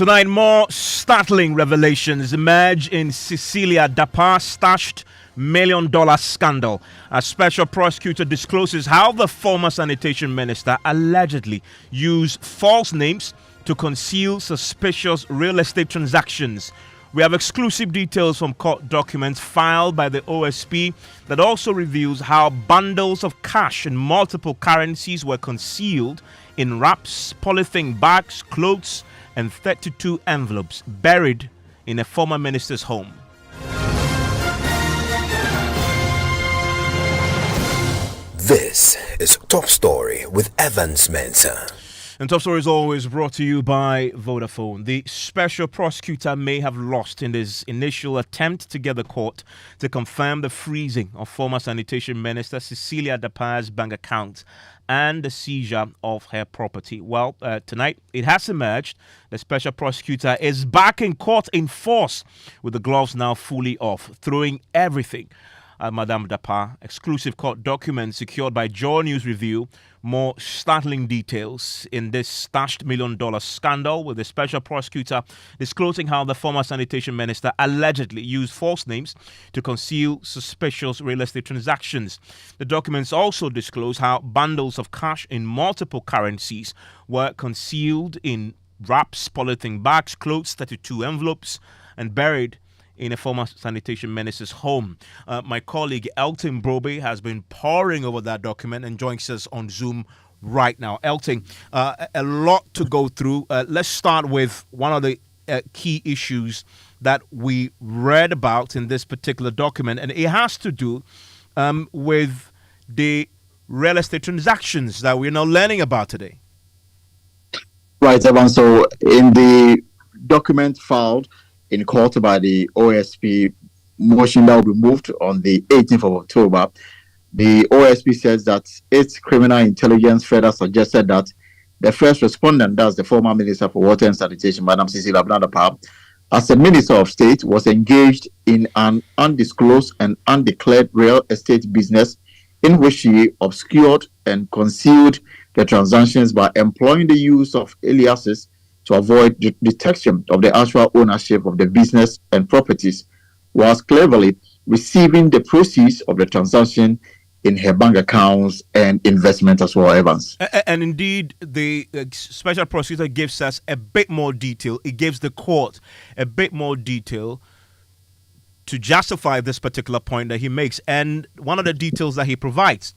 Tonight, more startling revelations emerge in Cecilia Dapa's stashed $1 million scandal. A special prosecutor discloses how the former sanitation minister allegedly used false names to conceal suspicious real estate transactions. We have exclusive details from court documents filed by the OSP that also reveals how bundles of cash in multiple currencies were concealed in wraps, polythene bags, clothes, and 32 envelopes buried in a former minister's home. This is Top Story with Evans Mensah. And Top Story is always brought to you by Vodafone. The special prosecutor may have lost in his initial attempt to get the court to confirm the freezing of former sanitation minister Cecilia Dapa's bank account and the seizure of her property. Well, tonight it has emerged the special prosecutor is back in court in force with the gloves now fully off, throwing everything at Madame Dapa. Exclusive court documents secured by Joy News Review. More startling details in this stashed $1 million scandal, with the special prosecutor disclosing how the former sanitation minister allegedly used false names to conceal suspicious real estate transactions. The documents also disclose how bundles of cash in multiple currencies were concealed in wraps, polythene bags, clothes, 32 envelopes, and buried in a former sanitation minister's home. My colleague Elton Brobe has been poring over that document and joins us on Zoom right now. Elton, a lot to go through. Let's start with one of the key issues that we read about in this particular document, and it has to do with the real estate transactions that we're now learning about today. Right, Evan. So in the document filed in court by the OSP, motion that will be moved on the 18th of October, the OSP says that its criminal intelligence further suggested that the first respondent, that's the former Minister for Water and Sanitation, Madam Cecilia Dapa, as a Minister of State, was engaged in an undisclosed and undeclared real estate business in which she obscured and concealed the transactions by employing the use of aliases to avoid detection of the actual ownership of the business and properties, whilst cleverly receiving the proceeds of the transaction in her bank accounts and investment as well, Evans. And indeed, the special prosecutor gives us a bit more detail. It gives the court a bit more detail to justify this particular point that he makes. And one of the details that he provides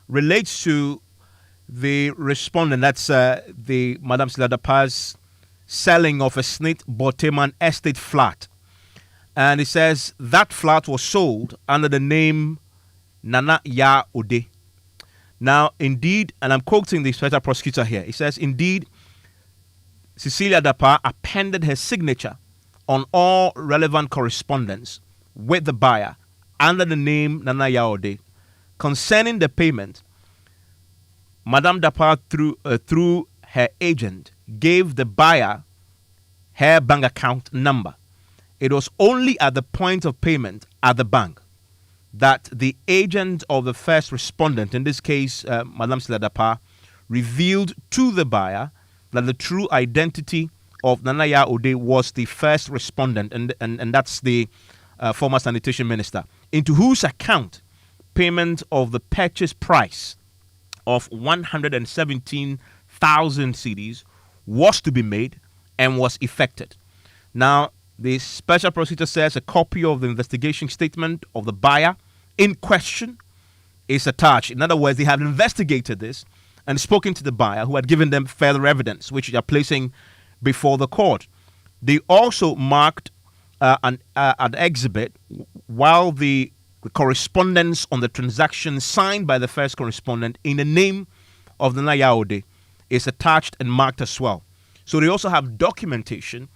relates to the respondent, that's the Madame Cecilia Dapa's selling of a Snit Boteman estate flat. And it says that flat was sold under the name Nana Ya Ode. Now, indeed, and I'm quoting the special prosecutor here, it says, indeed, Cecilia Dapa appended her signature on all relevant correspondence with the buyer under the name Nana Ya Ode. Concerning the payment, Madame Dapa, through her agent, gave the buyer her bank account number. It was only at the point of payment at the bank that the agent of the first respondent, in this case, Madame Cecilia Dapa, revealed to the buyer that the true identity of Nana Ya Ode was the first respondent, and that's the former sanitation minister, into whose account payment of the purchase price of 117,000 cedis was to be made and was effected. Now, the special prosecutor says a copy of the investigation statement of the buyer in question is attached. In other words, they had investigated this and spoken to the buyer, who had given them further evidence, which they are placing before the court. They also marked an exhibit while the correspondence on the transaction signed by the first correspondent in the name of the Nana Ya Ode is attached and marked as well. So they also have documentation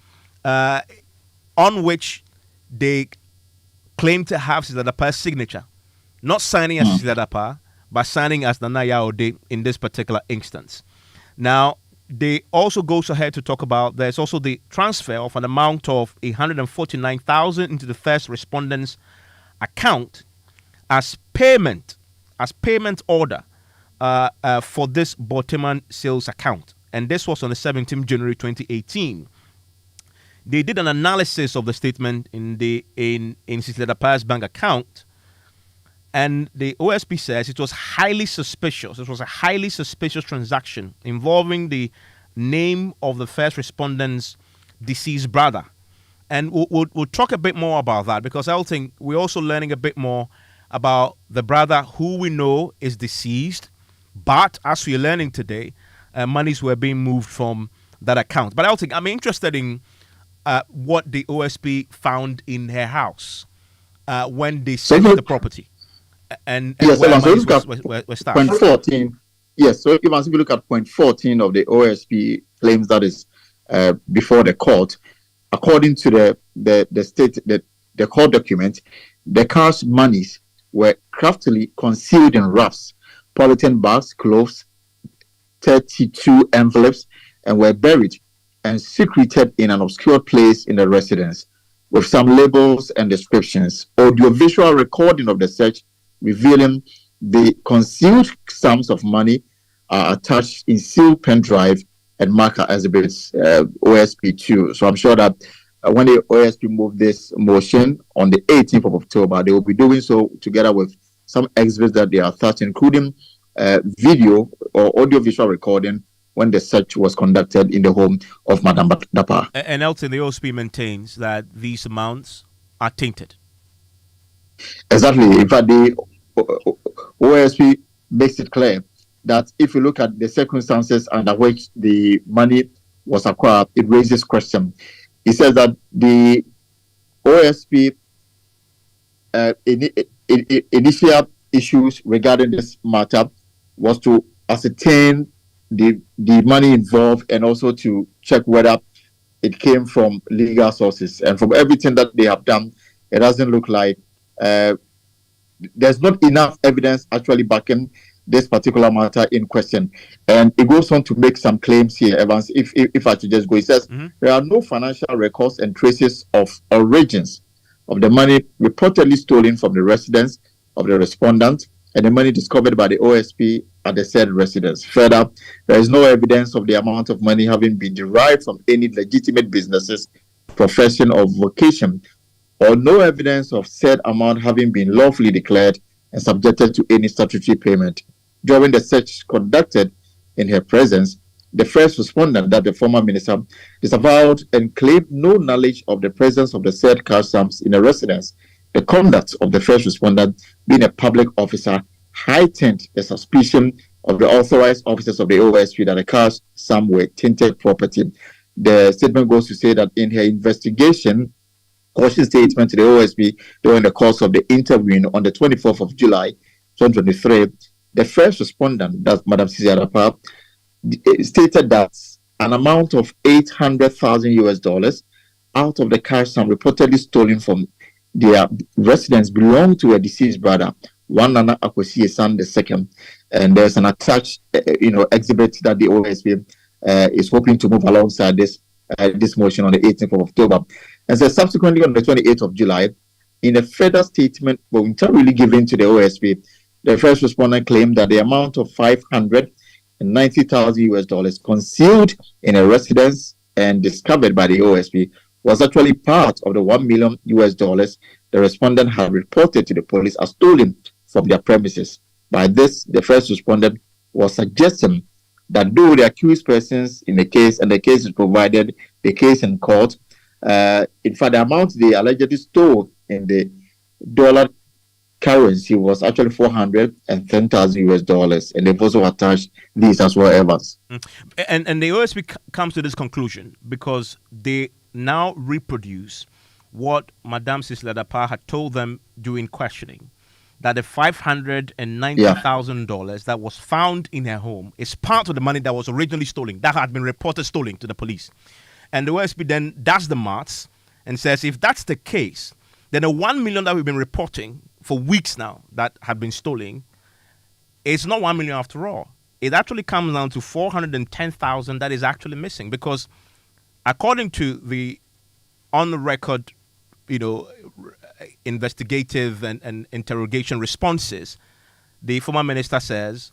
on which they claim to have Cecilia Dapa's signature, not signing as Cecilia Dapa, but signing as Nana Ya Ode in this particular instance. Now, they also goes ahead to talk about there's also the transfer of an amount of 149,000 into the first respondent's account as payment order for this Boteman sales account. And this was on the 17th January 2018. they did an analysis of the statement in Cecilia Dapa's bank account, and the OSP says it was highly suspicious. It was a highly suspicious transaction involving the name of the first respondent's deceased brother. And we'll talk a bit more about that, because I think we're also learning a bit more about the brother who we know is deceased, but as we're learning today, monies were being moved from that account. But I think I'm interested in what the OSP found in her house when they searched the property. And yes, where so monies look were at point stashed. 14. Yes, so if you look at point 14 of the OSP claims that is before the court, according to the court document, the cash monies were craftily concealed in wraps, polythene bags, clothes, 32 envelopes, and were buried and secreted in an obscure place in the residence, with some labels and descriptions. Audiovisual recording of the search revealing the concealed sums of money are attached in sealed pen drive and marker exhibits OSP2. So I'm sure that when the OSP moved this motion on the 18th of October, they will be doing so together with some exhibits that they are attached, including video or audio-visual recording when the search was conducted in the home of Madame Dapa. And Elton, the OSP maintains that these amounts are tainted. Exactly. In fact, the OSP makes it clear that if you look at the circumstances under which the money was acquired, it raises question. He says that the OSP initial issues regarding this matter was to ascertain the money involved and also to check whether it came from legal sources. And from everything that they have done, it doesn't look like there's not enough evidence actually backing this particular matter in question. And it goes on to make some claims here, Evans, if I should just go. It says there are no financial records and traces of origins of the money reportedly stolen from the residence of the respondent and the money discovered by the OSP at the said residence. Further, there is no evidence of the amount of money having been derived from any legitimate businesses, profession, or vocation, or no evidence of said amount having been lawfully declared and subjected to any statutory payment. During the search conducted in her presence, the first respondent, that the former minister, disavowed and claimed no knowledge of the presence of the said cash sums in the residence. The conduct of the first respondent, being a public officer, heightened the suspicion of the authorized officers of the OSP that the cash sum were tainted property. The statement goes to say that in her investigation, caution statement to the OSP during the course of the interviewing on the 24th of July, 2023, the first respondent, that's Madam Cecilia Dapa, stated that an amount of $800,000 out of the cash sum reportedly stolen from their residence belonged to a deceased brother, one Nana Akwesi son II. And there's an attached, exhibit that the OSP is hoping to move alongside this motion on the 18th of October. And so subsequently on the 28th of July, in a further statement voluntarily given to the OSP, the first respondent claimed that the amount of $590,000 concealed in a residence and discovered by the OSP was actually part of the $1 million the respondent had reported to the police as stolen from their premises. By this, the first respondent was suggesting that though the accused persons in the case, and the case is provided, the case in court, in fact, the amount they allegedly stole in the dollar currency was actually $410,000, and they've also attached these as well, Evans. And the OSP comes to this conclusion because they now reproduce what Madame Cecilia Dapa had told them during questioning, that the $590,000 that was found in her home is part of the money that was originally stolen, that had been reported stolen to the police. And the OSP then does the maths and says, if that's the case, then the $1 million that we've been reporting for weeks now that had been stolen, it's not $1 million after all. It actually comes down to $410,000 that is actually missing, because according to the on the record, investigative and interrogation responses, the former minister says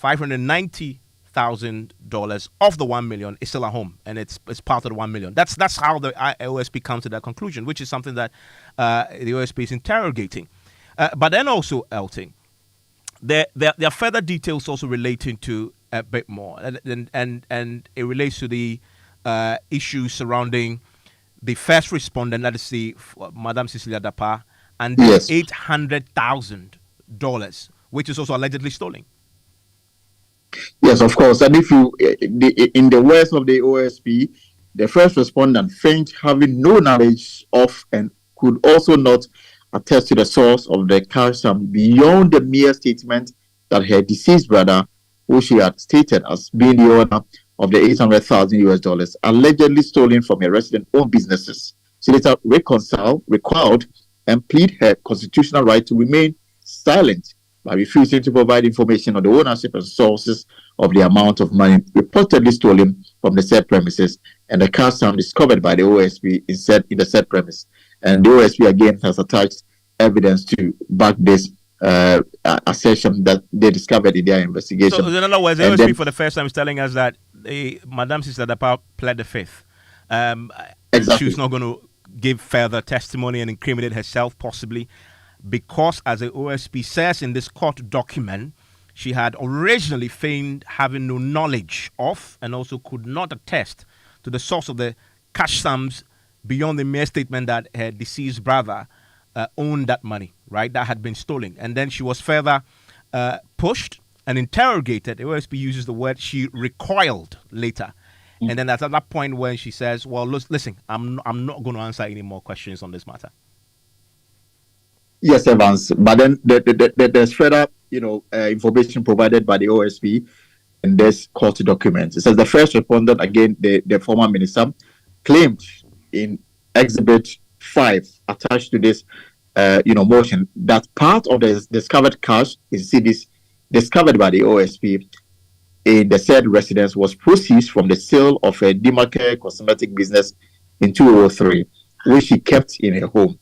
$590,000 $800,000 of the 1 million is still at home, and it's part of the 1 million. That's how the OSP comes to that conclusion, which is something that the OSP is interrogating. But then also, Elting, there are further details also relating to a bit more, and it relates to the issues surrounding the first respondent, that is the Madame Cecilia Dapa, and the Yes. $800,000, which is also allegedly stolen. Yes, of course. And if you, in the words of the OSP, the first respondent faint having no knowledge of and could also not attest to the source of the cash sum beyond the mere statement that her deceased brother, who she had stated as being the owner of the $800,000 allegedly stolen from her resident-owned businesses. She later recalled, and plead her constitutional right to remain silent by refusing to provide information on the ownership and sources of the amount of money reportedly stolen from the said premises and the cash sum discovered by the OSP in the said premise. And the OSP again has attached evidence to back this assertion that they discovered in their investigation. So in other words, the OSP for the first time is telling us that Madame Sister Dapa pled the fifth. Exactly. She was not going to give further testimony and incriminate herself, possibly, because, as the OSP says in this court document, she had originally feigned having no knowledge of and also could not attest to the source of the cash sums beyond the mere statement that her deceased brother owned that money, right, that had been stolen. And then she was further pushed and interrogated. The OSP uses the word she recoiled later. And then that's at that point when she says, well, listen, I'm not going to answer any more questions on this matter. Yes, Evans. But then there's further, information provided by the OSP in this court document. It says the first respondent, again, the former minister, claimed in Exhibit 5 attached to this, motion that part of the discovered cash is discovered by the OSP in the said residence was proceeds from the sale of a Demarcare cosmetic business in 2003, which she kept in her home.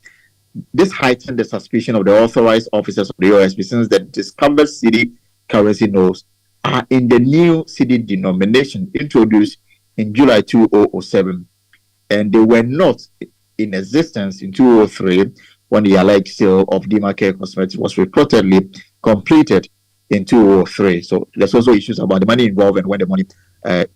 This heightened the suspicion of the authorized officers of the OSP since the discovered city currency notes are in the new city denomination introduced in July 2007, and they were not in existence in 2003 when the alleged sale of Demarcare cosmetics was reportedly completed in 2003. So there's also issues about the money involved and when the money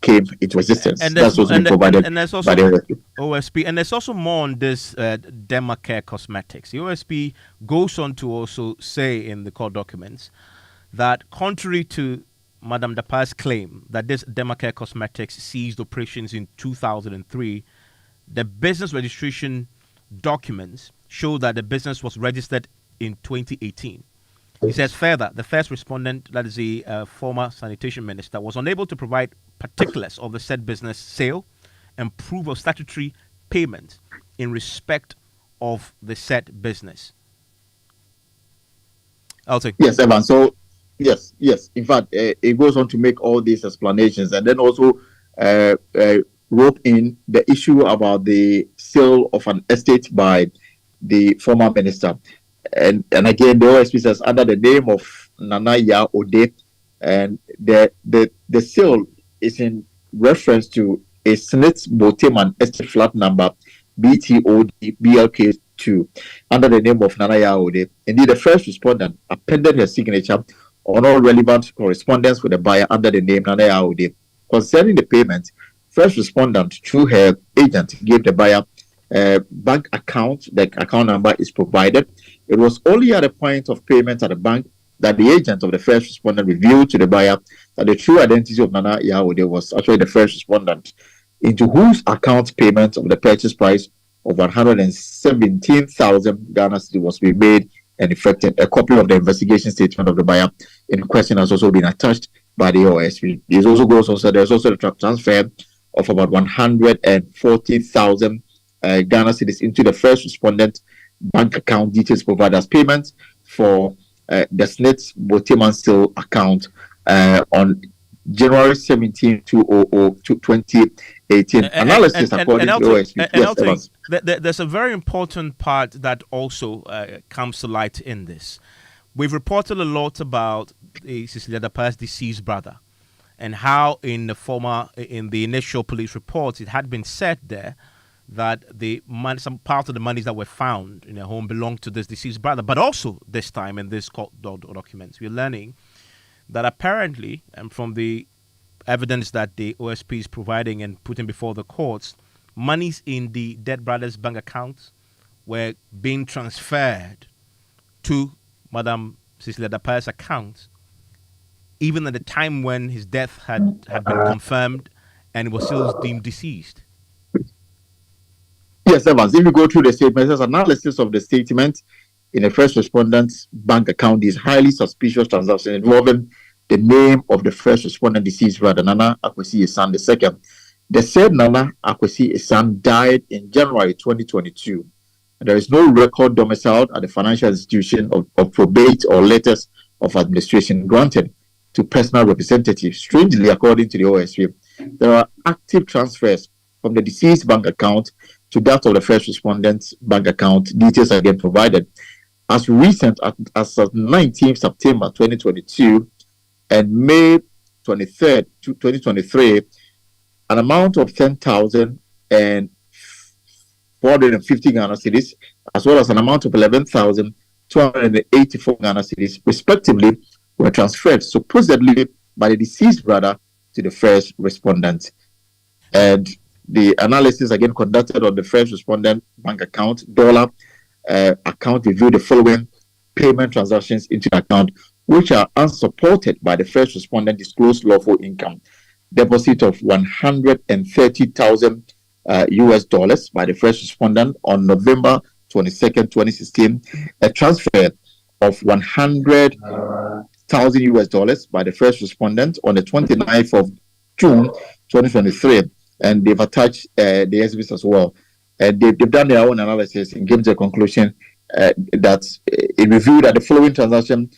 came into existence. And that's also been provided and there's also by the OSP. And there's also more on this Demarcare cosmetics. The OSP goes on to also say in the court documents that contrary to Madame Dapa's claim that this Demarcare cosmetics ceased operations in 2003, the business registration documents show that the business was registered in 2018. He says further, the first respondent, that is the former sanitation minister, was unable to provide particulars of the said business sale and proof of statutory payment in respect of the said business. I'll take. Yes, Evan. So, yes. In fact, it goes on to make all these explanations and then also rope in the issue about the sale of an estate by the former minister. And again, the OSP says under the name of Nana Ya Ode, and the sale is in reference to a Smith Boteman estate flat number BTOD BLK2 under the name of Nana Ya Ode. Indeed, the first respondent appended her signature on all relevant correspondence with the buyer under the name Nana Ya Ode. Concerning the payment, first respondent through her agent gave the buyer bank account. The account number is provided. It was only at the point of payment at the bank that the agent of the first respondent revealed to the buyer that the true identity of Nana Yahode was actually the first respondent, into whose account payment of the purchase price of 117,000 Ghana cedi was being made and effected. A copy of the investigation statement of the buyer in question has also been attached by the OSP. There's also the transfer of about 140,000 Ghana cedis into the first respondent bank account details provided as payment for the Smith Boteman sale account on January 17, 2018. Analysis according to OSP. There's a very important part that also comes to light in this. We've reported a lot about Cecilia Dapa's deceased brother. and how in the initial police reports, it had been said there that some part of the monies that were found in her home belonged to this deceased brother. But also this time in this court documents, we're learning that apparently, and from the evidence that the OSP is providing and putting before the courts, monies in the dead brother's bank accounts were being transferred to Madam Cecilia Dapaya's account, even at the time when his death had been confirmed and he was still deemed deceased. Yes, Evans, if you go through the statement, there's analysis of the statement in a first respondent's bank account is highly suspicious transaction involving the name of the first respondent deceased brother, Nana Akwesi Isan II. The said Nana Akwesi Isan died in January 2022. And there is no record domiciled at the financial institution of probate or letters of administration granted to personal representatives. Strangely, according to the OSP, there are active transfers from the deceased bank account to that of the first respondent's bank account. Details are again provided. As recent as 19th September 2022 and May 23rd, 2023, an amount of 10,450 Ghana cedis, as well as an amount of 11,284 Ghana cedis, respectively, were transferred supposedly by the deceased brother to the first respondent. And the analysis again conducted on the first respondent bank account, account reviewed the following payment transactions into the account, which are unsupported by the first respondent disclosed lawful income. Deposit of 130,000 US dollars by the first respondent on November 22nd, 2016. A transfer of 100,000 US dollars by the first respondent on the 29th of June 2023. And they've attached the exhibits as well. They've done their own analysis and came to a conclusion that it reviewed that the following transaction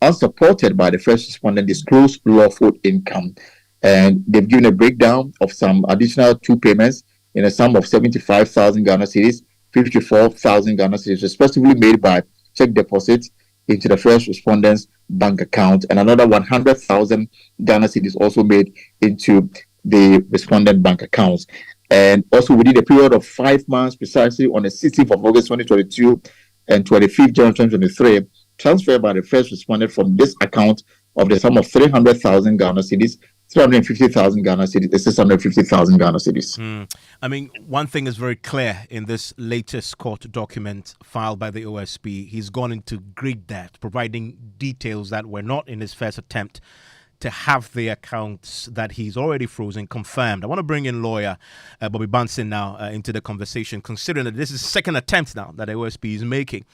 unsupported by the first respondent disclosed lawful income. And they've given a breakdown of some additional two payments in a sum of 75,000 Ghana cedis, 54,000 Ghana cedis, respectively made by check deposits into the first respondent's bank account, and another 100,000 Ghana cedis also made into the respondent bank accounts. And also within a period of 5 months, precisely on the 16th of August 2022 and 25th January 2023, transferred by the first respondent from this account of the sum of 300,000 Ghana cedis, 350,000 Ghana cedis, 650,000 Ghana cedis. I mean, one thing is very clear in this latest court document filed by the OSP. He's gone into great depth, providing details that were not in his first attempt to have the accounts that he's already frozen confirmed. I want to bring in lawyer Bobby Bunsen now into the conversation, considering that this is the second attempt now that the OSP is making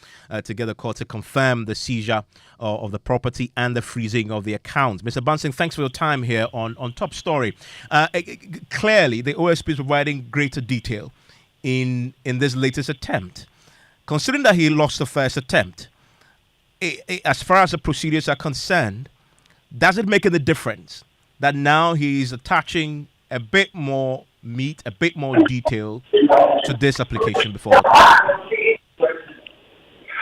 to get the court to confirm the seizure of the property and the freezing of the accounts. Mr. Bunsen, thanks for your time here on Top Story. Clearly, the OSP is providing greater detail in this latest attempt. Considering that he lost the first attempt, as far as the procedures are concerned, does it make any difference that now he's attaching a bit more meat, a bit more detail to this application before the court?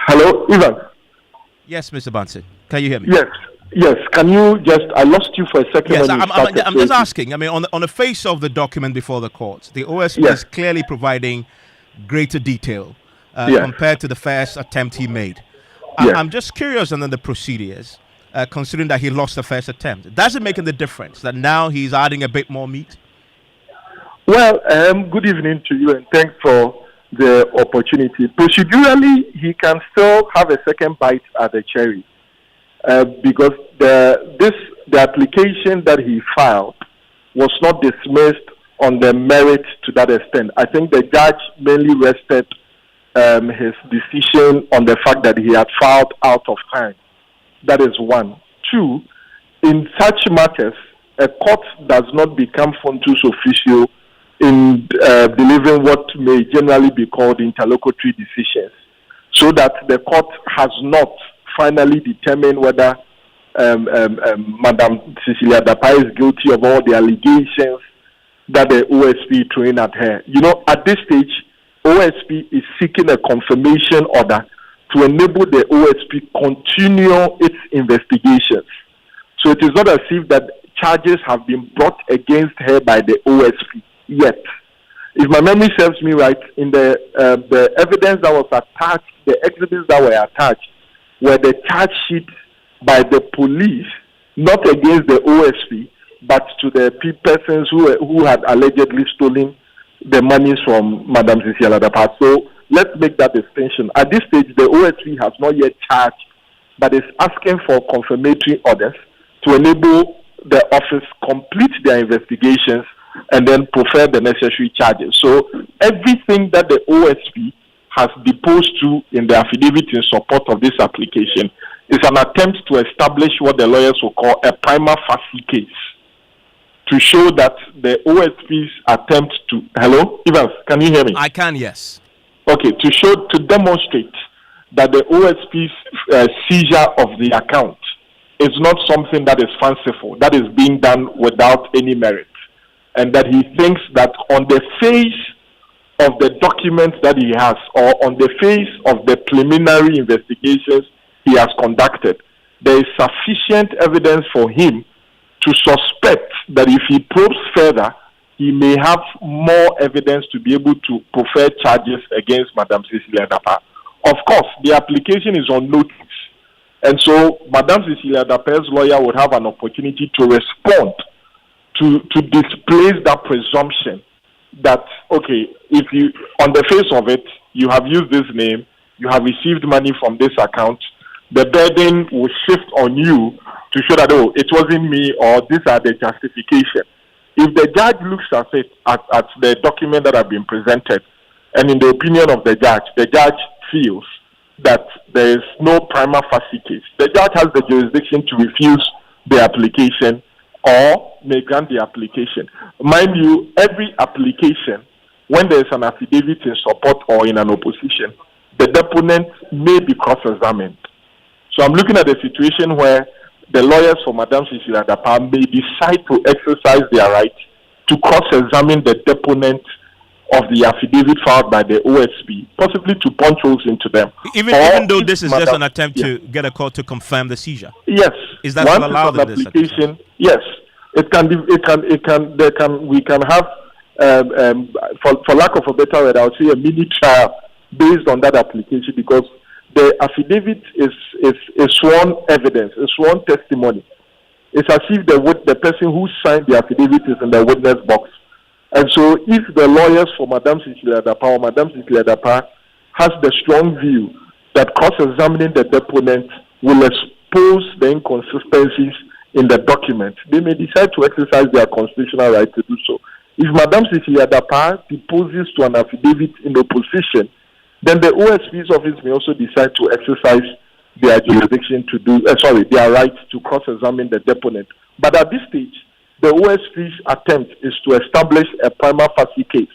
Hello, Ivan. Yes, Mr. Bunsen. Can you hear me? Yes. Can you I lost you for a second. Yes, I'm just asking. I mean, on the face of the document before the court, the OSP is clearly providing greater detail compared to the first attempt he made. I'm just curious on the procedures. Considering that he lost the first attempt, does it make any difference that now he's adding a bit more meat? Well, good evening to you, and thanks for the opportunity. Procedurally, he can still have a second bite at the cherry because the application that he filed was not dismissed on the merit to that extent. I think the judge mainly rested his decision on the fact that he had filed out of time. That is one. Two, in such matters, a court does not become fontus officio in delivering what may generally be called interlocutory decisions, so that the court has not finally determined whether Madam Cecilia Dapaya is guilty of all the allegations that the OSP throwing at her. You know, at this stage, OSP is seeking a confirmation order to enable the OSP continue its investigations. So it is not as if that charges have been brought against her by the OSP yet. If my memory serves me right, in the evidence that was attached, the exhibits that were attached were the charge sheet by the police, not against the OSP, but to the persons who had allegedly stolen the monies from Madam Sisi Aladapa. So let's make that distinction. At this stage, the OSP has not yet charged, but is asking for confirmatory orders to enable the office complete their investigations and then prefer the necessary charges. So everything that the OSP has deposed to in the affidavit in support of this application is an attempt to establish what the lawyers will call a prima facie case, to show that the OSP's attempt to... Hello? Evans, can you hear me? I can, yes. Okay, to demonstrate that the OSP's seizure of the account is not something that is fanciful, that is being done without any merit, and that he thinks that on the face of the documents that he has, or on the face of the preliminary investigations he has conducted, there is sufficient evidence for him to suspect that if he probes further, he may have more evidence to be able to prefer charges against Madam Cecilia Dapa. Of course, the application is on notice, and so Madam Cecilia Dapa's lawyer would have an opportunity to respond to displace that presumption that, okay, if you, on the face of it, you have used this name, you have received money from this account, the burden will shift on you to show that, oh, it wasn't me, or these are the justification. If the judge looks at it, at the document that have been presented, and in the opinion of the judge feels that there is no prima facie case, the judge has the jurisdiction to refuse the application or may grant the application. Mind you, every application, when there is an affidavit in support or in an opposition, the deponent may be cross-examined. So I'm looking at a situation where the lawyers for Madam Cecilia Dapa may decide to exercise their right to cross-examine the deponent of the affidavit filed by the OSP, possibly to punch holes into them. Even though this is just an attempt to get a court to confirm the seizure. Yes. Is that not allowed in this application? Yes. It can be. We can have, for lack of a better word, I would say a mini trial based on that application, because the affidavit is sworn evidence, is sworn testimony. It's as if the person who signed the affidavit is in the witness box. And so if the lawyers for Madam Cecilia Dapa or Madam Cecilia Dapa has the strong view that cross-examining the deponent will expose the inconsistencies in the document, they may decide to exercise their constitutional right to do so. If Madam Cecilia Dapa deposes to an affidavit in opposition, then the OSP's office may also decide to exercise their jurisdiction to do, their right to cross-examine the deponent. But at this stage, the OSP's attempt is to establish a prima facie case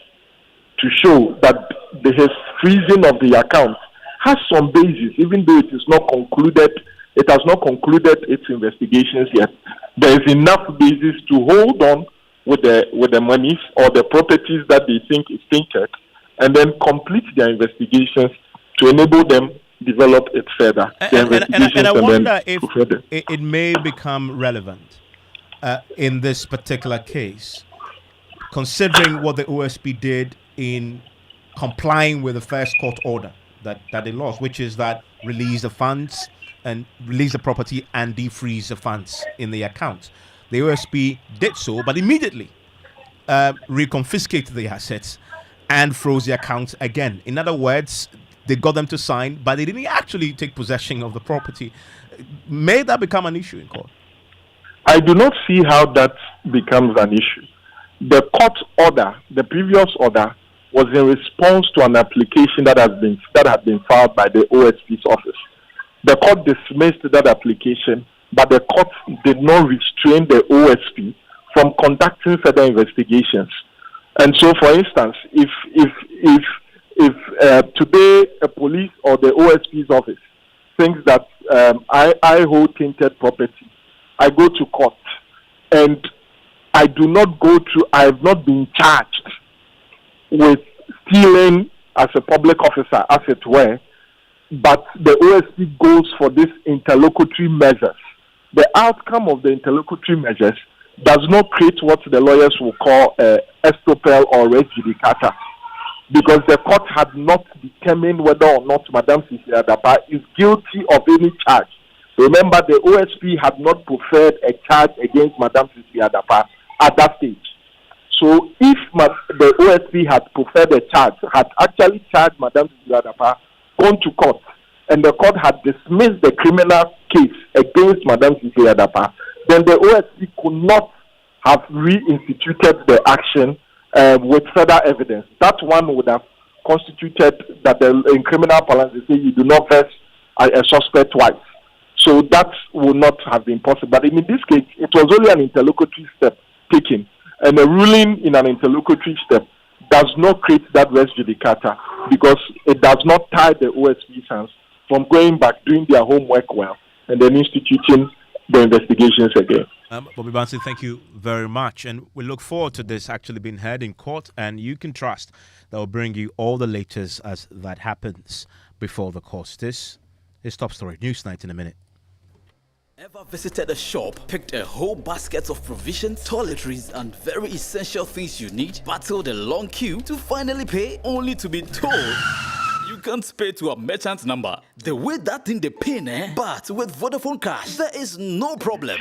to show that his freezing of the account has some basis, even though it is not concluded. It has not concluded its investigations yet. There is enough basis to hold on with the monies or the properties that they think is tainted, and then complete their investigations to enable them develop it further. And I wonder if it may become relevant in this particular case, considering what the OSP did in complying with the first court order that they lost, which is that release the funds and release the property and defreeze the funds in the account. The OSP did so, but immediately reconfiscated the assets and froze the account again. In other words, they got them to sign, but they didn't actually take possession of the property. May that become an issue in court? I do not see how that becomes an issue. The court order, the previous order, was in response to an application that had been filed by the OSP's office. The court dismissed that application, but the court did not restrain the OSP from conducting further investigations. And so, for instance, if today a police or the OSP's office thinks that I hold tainted property, I go to court and I have not been charged with stealing as a public officer, as it were, but the OSP goes for these interlocutory measures. The outcome of the interlocutory measures does not create what the lawyers will call estoppel or res judicata, because the court had not determined whether or not Madam Sisi Adapa is guilty of any charge. Remember, the OSP had not preferred a charge against Madam Sisi Adapa at that stage. So if the OSP had preferred a charge, had actually charged Madam Sisi Adapa, gone to court, and the court had dismissed the criminal case against Madam Sisi Adapa, then the OSP could not have reinstituted the action with further evidence. That one would have constituted that in criminal parlance they say you do not vest a suspect twice. So that would not have been possible. But in this case, it was only an interlocutory step taken. And a ruling in an interlocutory step does not create that res judicata, because it does not tie the OSP's hands from going back, doing their homework well, and then instituting the investigations again. Bobby Bansi, thank you very much. And we look forward to this actually being heard in court, and you can trust that will bring you all the latest as that happens before the court. This is Top Story Newsnight in a minute. Ever visited a shop, picked a whole basket of provisions, toiletries, and very essential things you need, battled a long queue to finally pay, only to be told you can't pay to a merchant number? The way that thing they pay, but with Vodafone Cash, there is no problem.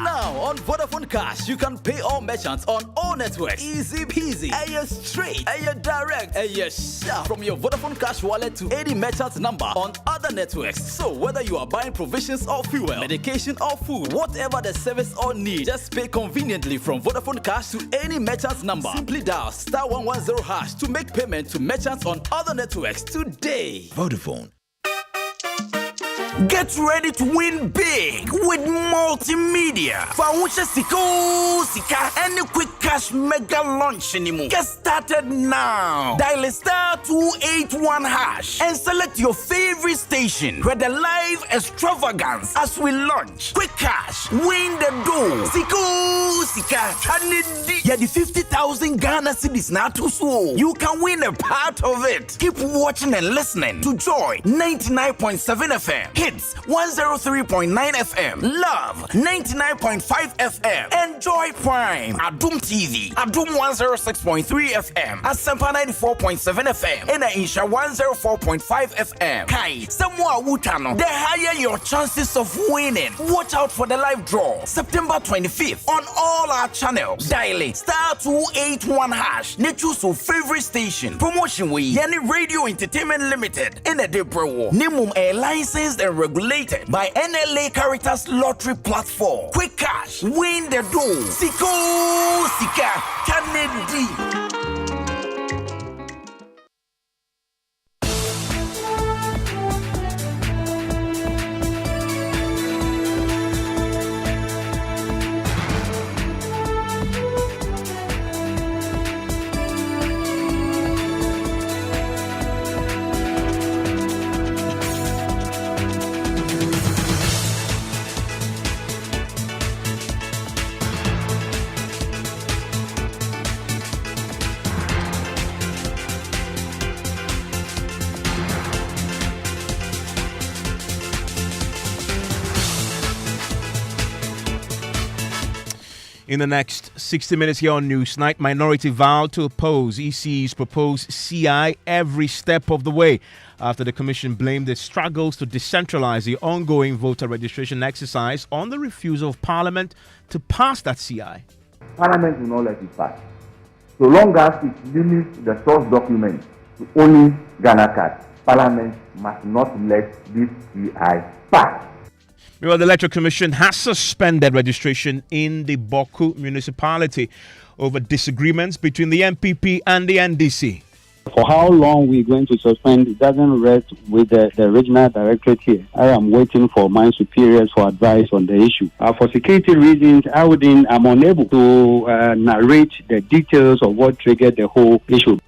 Now on Vodafone Cash, you can pay all merchants on all networks. Easy peasy. Aye straight. Aye direct. Aye sharp. From your Vodafone Cash wallet to any merchant number on other networks. So whether you are buying provisions or fuel, medication or food, whatever the service or need, just pay conveniently from Vodafone Cash to any merchant's number. Simply dial *110# to make payment to merchants on other networks today. Vodafone. Get ready to win big with multimedia. Fawucha Sika any quick cash mega launch anymore. Get started now. Dial *281# and select your favorite station where the live extravagance as we launch. Quick cash, win the dough. Sika yeah, the 50,000 Ghana cedis now too so. You can win a part of it. Keep watching and listening to Joy 99.7 FM. Hits 103.9 FM, Love 99.5 FM, Enjoy Prime, Adum TV, Adum 106.3 FM, Asampa 94.7 FM, and Aisha 104.5 FM. Kai, Samoa Wutano, the higher your chances of winning. Watch out for the live draw, September 25th, on all our channels. Dial *281#. Ne choose your favorite station. Promotion way, Yani Radio Entertainment Limited, in a Debrewo. Nimum a licensed and regulated by NLA Caritas Lottery Platform. Quick cash, win the dough. Sika, Kennedy. In the next 60 minutes here on Newsnight, minority vowed to oppose EC's proposed CI every step of the way after the commission blamed the struggles to decentralize the ongoing voter registration exercise on the refusal of Parliament to pass that CI. Parliament will not let it pass. So long as it limits the source document to only Ghana card, Parliament must not let this CI pass. Well, the Electoral Commission has suspended registration in the Boku municipality over disagreements between the MPP and the NDC. For how long we're going to suspend, it doesn't rest with the regional directorate here. I am waiting for my superiors for advice on the issue. For security reasons, I'm unable to narrate the details of what triggered the whole issue.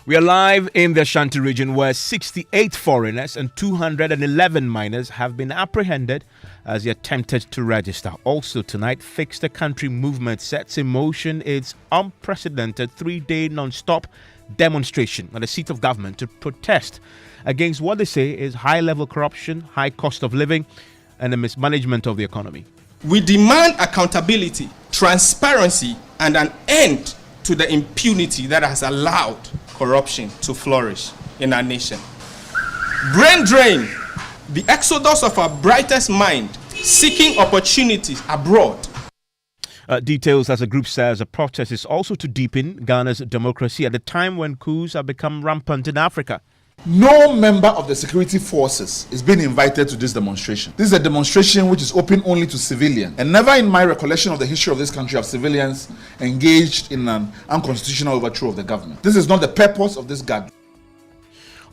We are live in the Ashanti region where 68 foreigners and 211 minors have been apprehended as they attempted to register. Also tonight, Fix the Country movement sets in motion its unprecedented 3-day non-stop demonstration at the seat of government to protest against what they say is high-level corruption, high cost of living, and the mismanagement of the economy. We demand accountability, transparency, and an end to the impunity that has allowed corruption to flourish in our nation. Brain drain, the exodus of our brightest mind, seeking opportunities abroad. Details as the group says the protest is also to deepen Ghana's democracy at a time when coups have become rampant in Africa. No member of the security forces is being invited to this demonstration. This is a demonstration which is open only to civilians. And never in my recollection of the history of this country have civilians engaged in an unconstitutional overthrow of the government. This is not the purpose of this gathering.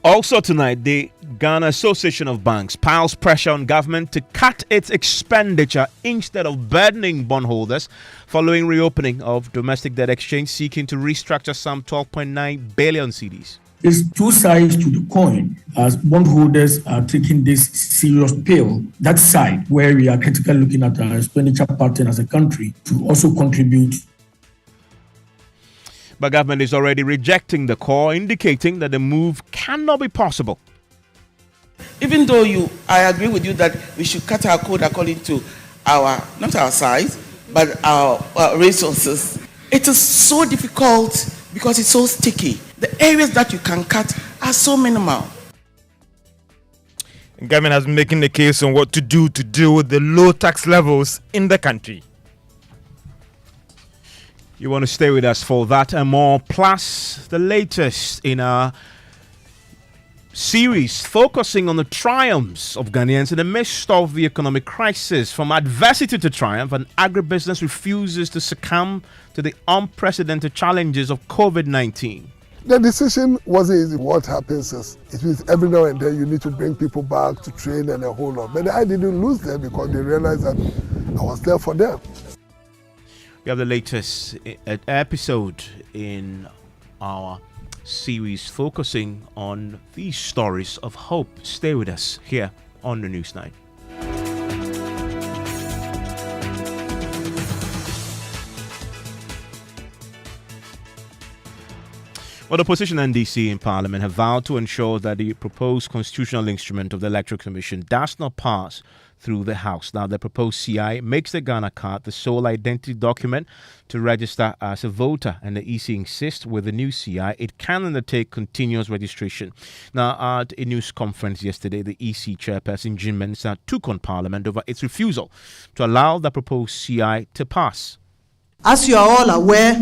Also tonight, the Ghana Association of Banks piles pressure on government to cut its expenditure instead of burdening bondholders following reopening of domestic debt exchange, seeking to restructure some 12.9 billion cedis. There's two sides to the coin as bondholders are taking this serious pill. That side, where we are critically looking at our expenditure pattern as a country to also contribute. But government is already rejecting the call, indicating that the move cannot be possible. Even though I agree with you that we should cut our code according to not our size, but our resources, it is so difficult because it's so sticky. The areas that you can cut are so minimal. The government has been making the case on what to do to deal with the low tax levels in the country. You want to stay with us for that and more, plus the latest in our series focusing on the triumphs of Ghanaians in the midst of the economic crisis. From adversity to triumph, and agribusiness refuses to succumb to the unprecedented challenges of COVID-19. The decision wasn't easy. What happens is, it means every now and then you need to bring people back to train and a whole lot. But I didn't lose them because they realized that I was there for them. We have the latest episode in our series focusing on these stories of hope. Stay with us here on the News 9. Well, the opposition NDC in Parliament have vowed to ensure that the proposed constitutional instrument of the Electoral Commission does not pass through the House. Now, the proposed CI makes the Ghana card the sole identity document to register as a voter, and the EC insists with the new CI it can undertake continuous registration. Now, at a news conference yesterday, the EC chairperson Jim Mensah took on Parliament over its refusal to allow the proposed CI to pass. As you are all aware,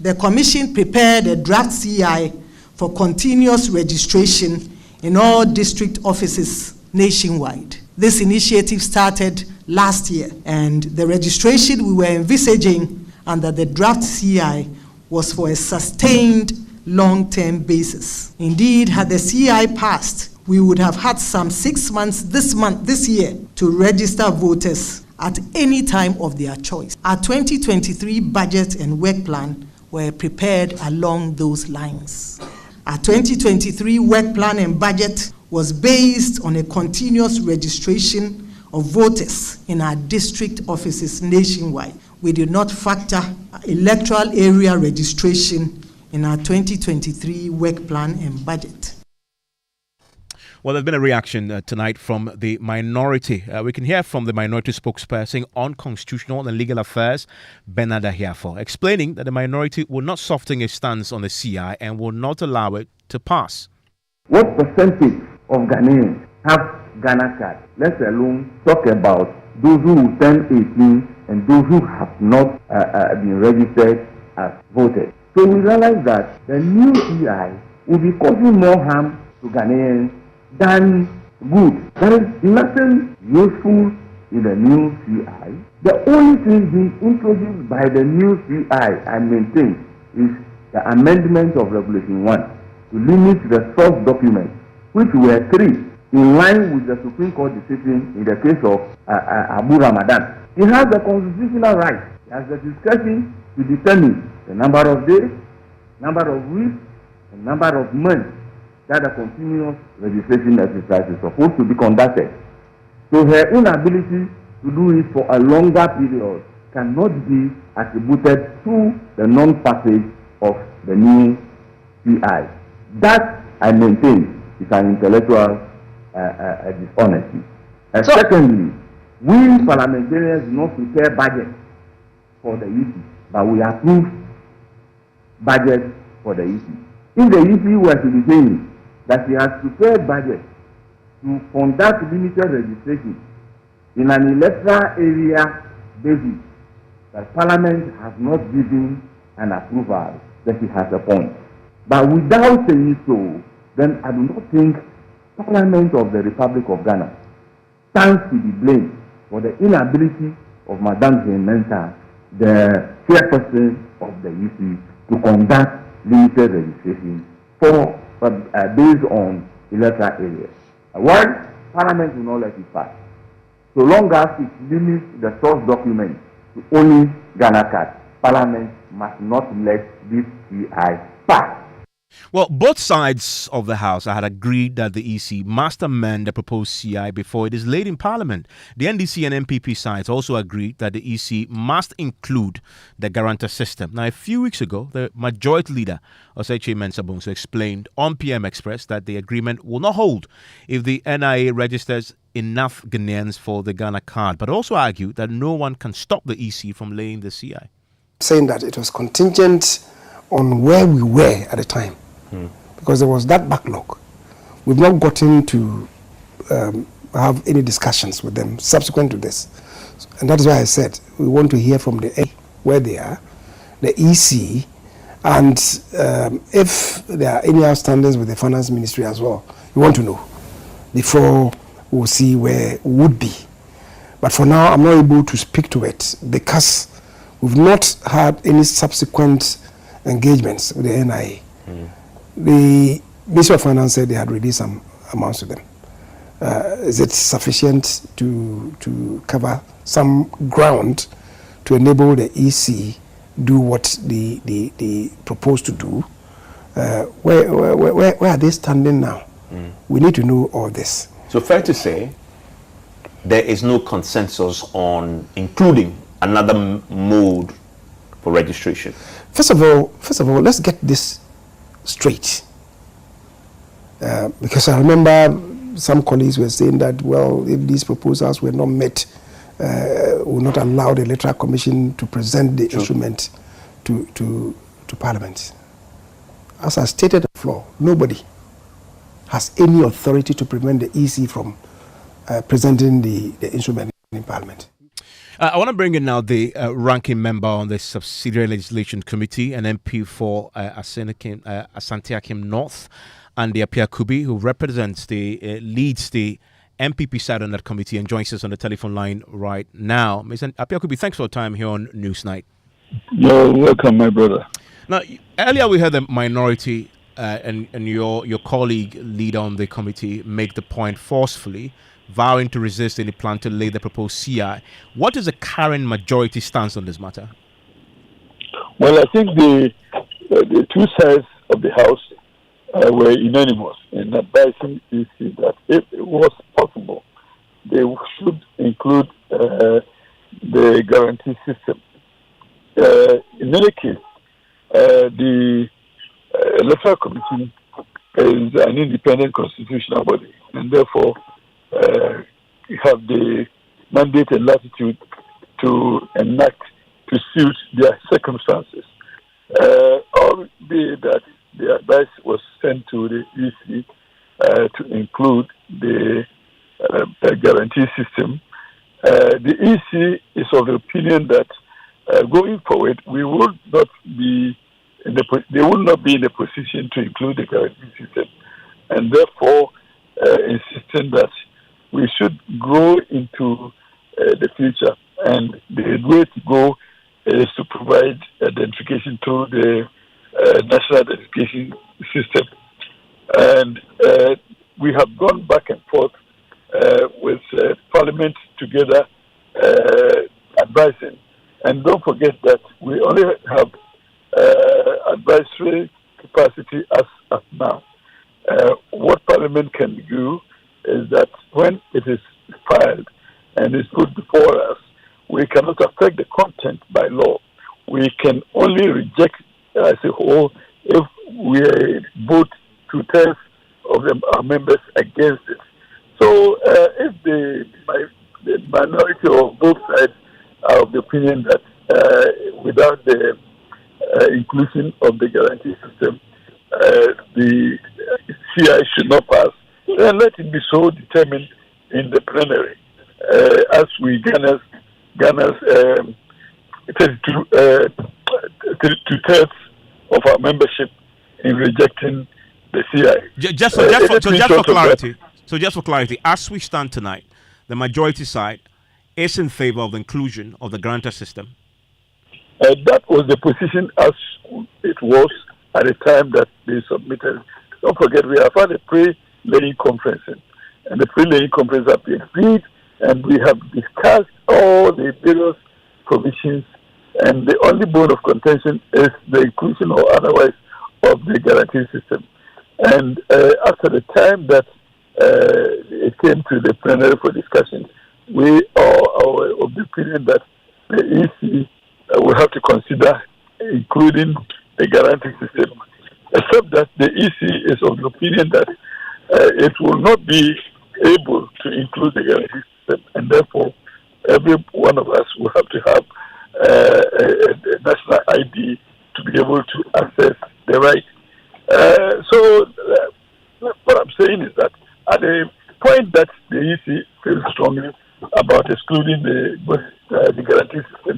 the Commission prepared a draft CI for continuous registration in all district offices nationwide. This initiative started last year, and the registration we were envisaging under the draft CI was for a sustained long-term basis. Indeed, had the CI passed, we would have had some 6 months this year to register voters at any time of their choice. Our 2023 budget and work plan were prepared along those lines. Our 2023 work plan and budget was based on a continuous registration of voters in our district offices nationwide. We did not factor electoral area registration in our 2023 work plan and budget. Well, there's been a reaction tonight from the minority. We can hear from the minority spokesperson on constitutional and legal affairs, Bernard Ahiafo, explaining that the minority will not soften its stance on the CI and will not allow it to pass. What percentage of Ghanaians have Ghana card? Let's alone talk about those who will turn 18 and those who have not been registered as voters. So we realize that the new CI will be causing more harm to Ghanaians than good. There is nothing useful in the new CI. The only thing being introduced by the new CI, I maintain, is the amendment of Regulation 1 to limit the source documents, which were 3, in line with the Supreme Court decision in the case of Abu Ramadan. He has the constitutional right, he has the discretion to determine the number of days, number of weeks, and number of months that a continuous registration exercise is supposed to be conducted. So her inability to do it for a longer period cannot be attributed to the non-passage of the new CI. That, I maintain, is an intellectual dishonesty. Secondly, We parliamentarians do not prepare budget for the EC, but we approve budget for the EC. If the EC were to be saying that he has prepared budget to conduct limited registration in an electoral area basis, that Parliament has not given an approval, that he has a point. But without saying so, then I do not think Parliament of the Republic of Ghana stands to be blamed for the inability of Madame Jane Mensah, the chairperson of the EC, to conduct limited registration for based on electoral areas. Why? Parliament will not let it pass. So long as it limits the source document to only Ghana card, Parliament must not let this CI pass. Well, both sides of the House had agreed that the EC must amend the proposed CI before it is laid in Parliament. The NDC and MPP sides also agreed that the EC must include the guarantor system. Now, a few weeks ago, the Majority Leader, Oseche Mensah-Bonsu, explained on PM Express that the agreement will not hold if the NIA registers enough Ghanaians for the Ghana card, but also argued that no one can stop the EC from laying the CI. Saying that it was contingent on where we were at the time, because there was that backlog. We've not gotten to have any discussions with them subsequent to this, and that is why I said we want to hear from the A where they are, the EC, and if there are any outstandings with the Finance Ministry as well. We want to know before we'll see where we would be. But for now, I'm not able to speak to it because we've not had any subsequent engagements with the NIA. The Ministry of Finance said they had released some amounts to them. Is it sufficient to cover some ground to enable the EC do what they propose to do? Where are they standing now? We need to know all this. So fair to say, there is no consensus on including another mode for registration. First of all, let's get this straight. Because I remember some colleagues were saying that, well, if these proposals were not met, will not allow the Electoral Commission to present the instrument to Parliament. As I stated on the floor, nobody has any authority to prevent the EC from presenting the instrument in Parliament. I want to bring in now the ranking member on the Subsidiary Legislation Committee, an MP for Asante Akim North, and the Apia Kubi, who represents leads the MPP side on that committee and joins us on the telephone line right now. Mr. Apia Kubi, thanks for your time here on Newsnight. You're welcome, my brother. Now, earlier we heard the minority and your colleague leader on the committee make the point forcefully, vowing to resist any plan to lay the proposed CI. What is the current majority stance on this matter? Well, I think the two sides of the House were unanimous in advising EC that if it was possible, they should include the guarantee system. In any case, the Electoral Commission is an independent constitutional body, and therefore have the mandate and latitude to enact to suit their circumstances. Albeit that the advice was sent to the EC to include the guarantee system, the EC is of the opinion that going forward, they will not be in the position to include the guarantee system, and therefore insisting that we should grow into the future, and the way to go is to provide identification through the national identification system. And we have gone back and forth with Parliament together advising. And don't forget that we only have advisory capacity as of now. What Parliament can do is that when it is filed and is put before us, we cannot affect the content by law. We can only reject as a whole if we vote 2/3 of our members against it. So if the minority opinion that without the inclusion of the guarantee system, the CI should not pass. Then let it be so determined in the plenary, as we Ghana's 2/3 of our membership in rejecting the CI. Just for clarity, as we stand tonight, the majority side is in favor of the inclusion of the grantor system. That was the position as it was at the time that they submitted. Don't forget, we have had a pre-laying conference, and the pre-laying conference have been agreed, and we have discussed all the various provisions, and the only bone of contention is the inclusion or otherwise of the guarantee system. And after the time that it came to the plenary for discussion, we are of the opinion that the EC will have to consider including the guarantee system, except that the EC is of the opinion that it will not be able to include the guarantee system, and therefore every one of us will have to have a national ID to be able to access the right. So what I'm saying is that at the point that the EC feels strongly about excluding the guarantee system,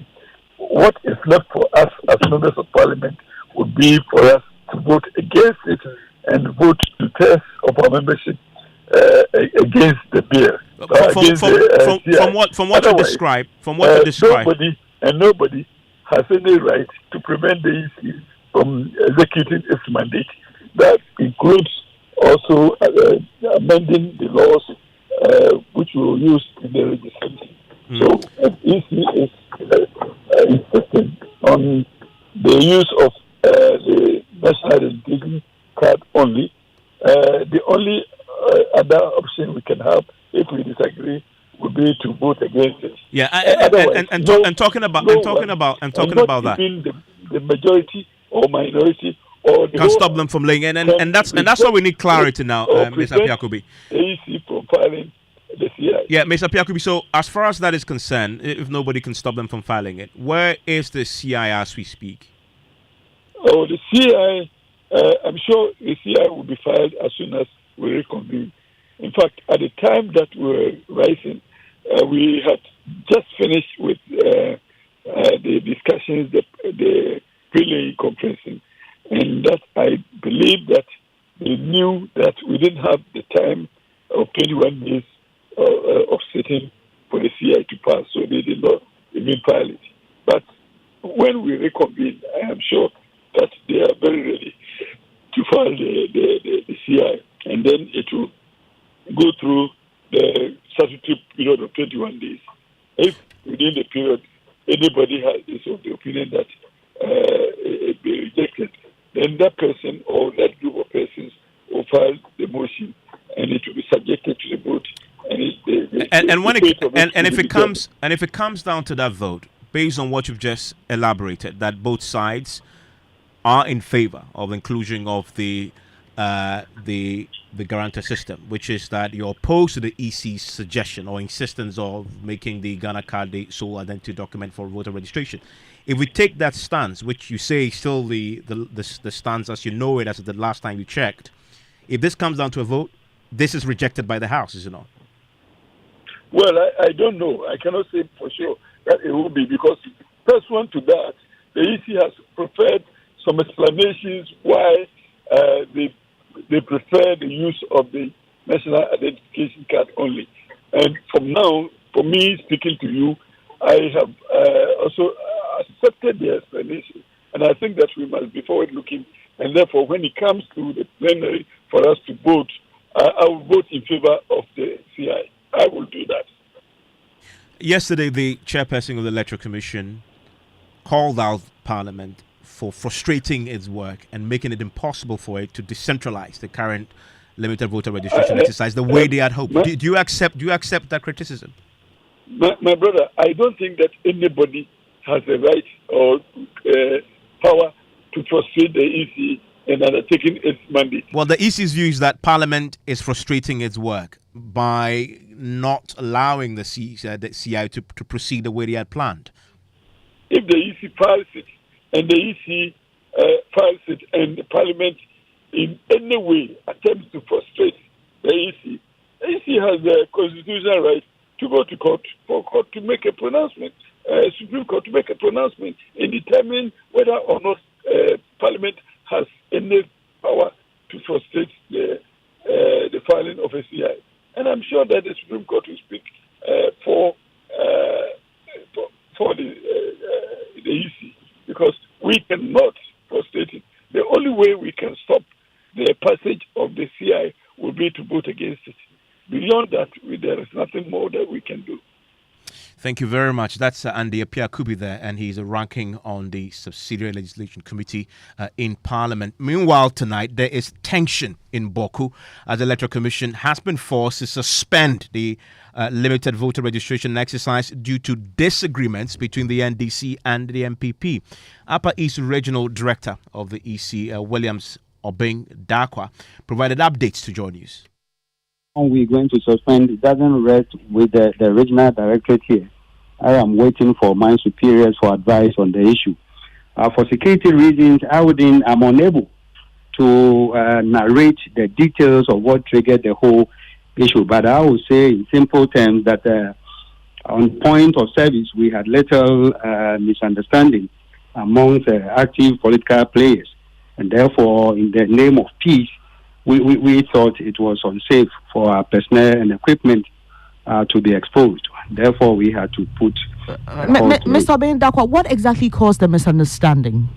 what is left for us as members of parliament would be for us to vote against it and vote to test of our membership against the bill. From what you describe, nobody has any right to prevent the EC from executing its mandate. That includes also amending the laws which we will use in the legislation. So EC is insisting on the use of the national identification card only. The only other option we can have, if we disagree, would be to vote against it. Yeah, and talking about that, the majority or minority or the can stop them from laying in, and that's why we need clarity now, Mr. Piakubi. EC from filing the CI. Yeah, Mr. Piakubi. So as far as that is concerned, if nobody can stop them from filing it, where is the CI as we speak? Oh, the CI. I'm sure the CI will be filed as soon as we reconvene. In fact, at the time that we were rising, we had just finished with the discussions, the pre-laying conferencing, and that I believe that they knew that we didn't have the time of 21 days of sitting for the CI to pass, so they did not even file it. But when we reconvene, I am sure that they are very ready to file the CI, and then it will go through the statutory period of 21 days. If within the period anybody is of the opinion that it be rejected, then that person or that group of persons will file the motion, and it will be subjected to the vote. If it comes down to that vote, based on what you've just elaborated, that both sides are in favor of inclusion of the guarantor system, which is that you're opposed to the EC's suggestion or insistence of making the Ghana card the sole identity document for voter registration. If we take that stance, which you say is still the stance as you know it as the last time you checked, if this comes down to a vote, this is rejected by the House, is it not? Well, I don't know. I cannot say for sure that it will be, because pursuant to that, the EC has prepared some explanations why they prefer the use of the national identification card only. And from now, for me speaking to you, I have also accepted the explanation, and I think that we must be forward-looking. And therefore, when it comes to the plenary for us to vote, I will vote in favor of the CI. I will do that. Yesterday, the chairperson of the Electoral Commission called out Parliament for frustrating its work and making it impossible for it to decentralize the current limited voter registration exercise the way they had hoped. Do you accept that criticism? My brother, I don't think that anybody has the right or power to frustrate the EC and undertaking its mandate. Well, the EC's view is that Parliament is frustrating its work by not allowing the CI to proceed the way they had planned. if the EC files it and the EC files it and the Parliament in any way attempts to frustrate the EC, the EC has the constitutional right to go to court for court to make a pronouncement, Supreme Court to make a pronouncement and determine whether or not Parliament has any power to frustrate the filing of a CI. And I'm sure that the Supreme Court will speak for the EC, because we cannot frustrate it. The only way we can stop the passage of the CI will be to vote against it. Beyond that, there is nothing more that we can do. Thank you very much. That's Andy Apiakubi there, and he's a ranking on the Subsidiary Legislation Committee in Parliament. Meanwhile, tonight, there is tension in Boku as the Electoral Commission has been forced to suspend the limited voter registration exercise due to disagreements between the NDC and the MPP. Upper East Regional Director of the EC, Williams Obeng Dakwa, provided updates to Joy News. We're going to suspend. It doesn't rest with the regional directorate here. I am waiting for my superiors for advice on the issue. For security reasons, I'm unable to narrate the details of what triggered the whole issue. But I will say in simple terms that on point of service, we had little misunderstanding amongst active political players. And therefore, in the name of peace, we thought it was unsafe for our personnel and equipment to be exposed. Therefore, we had to put... Mr. Obendakwa, what exactly caused the misunderstanding?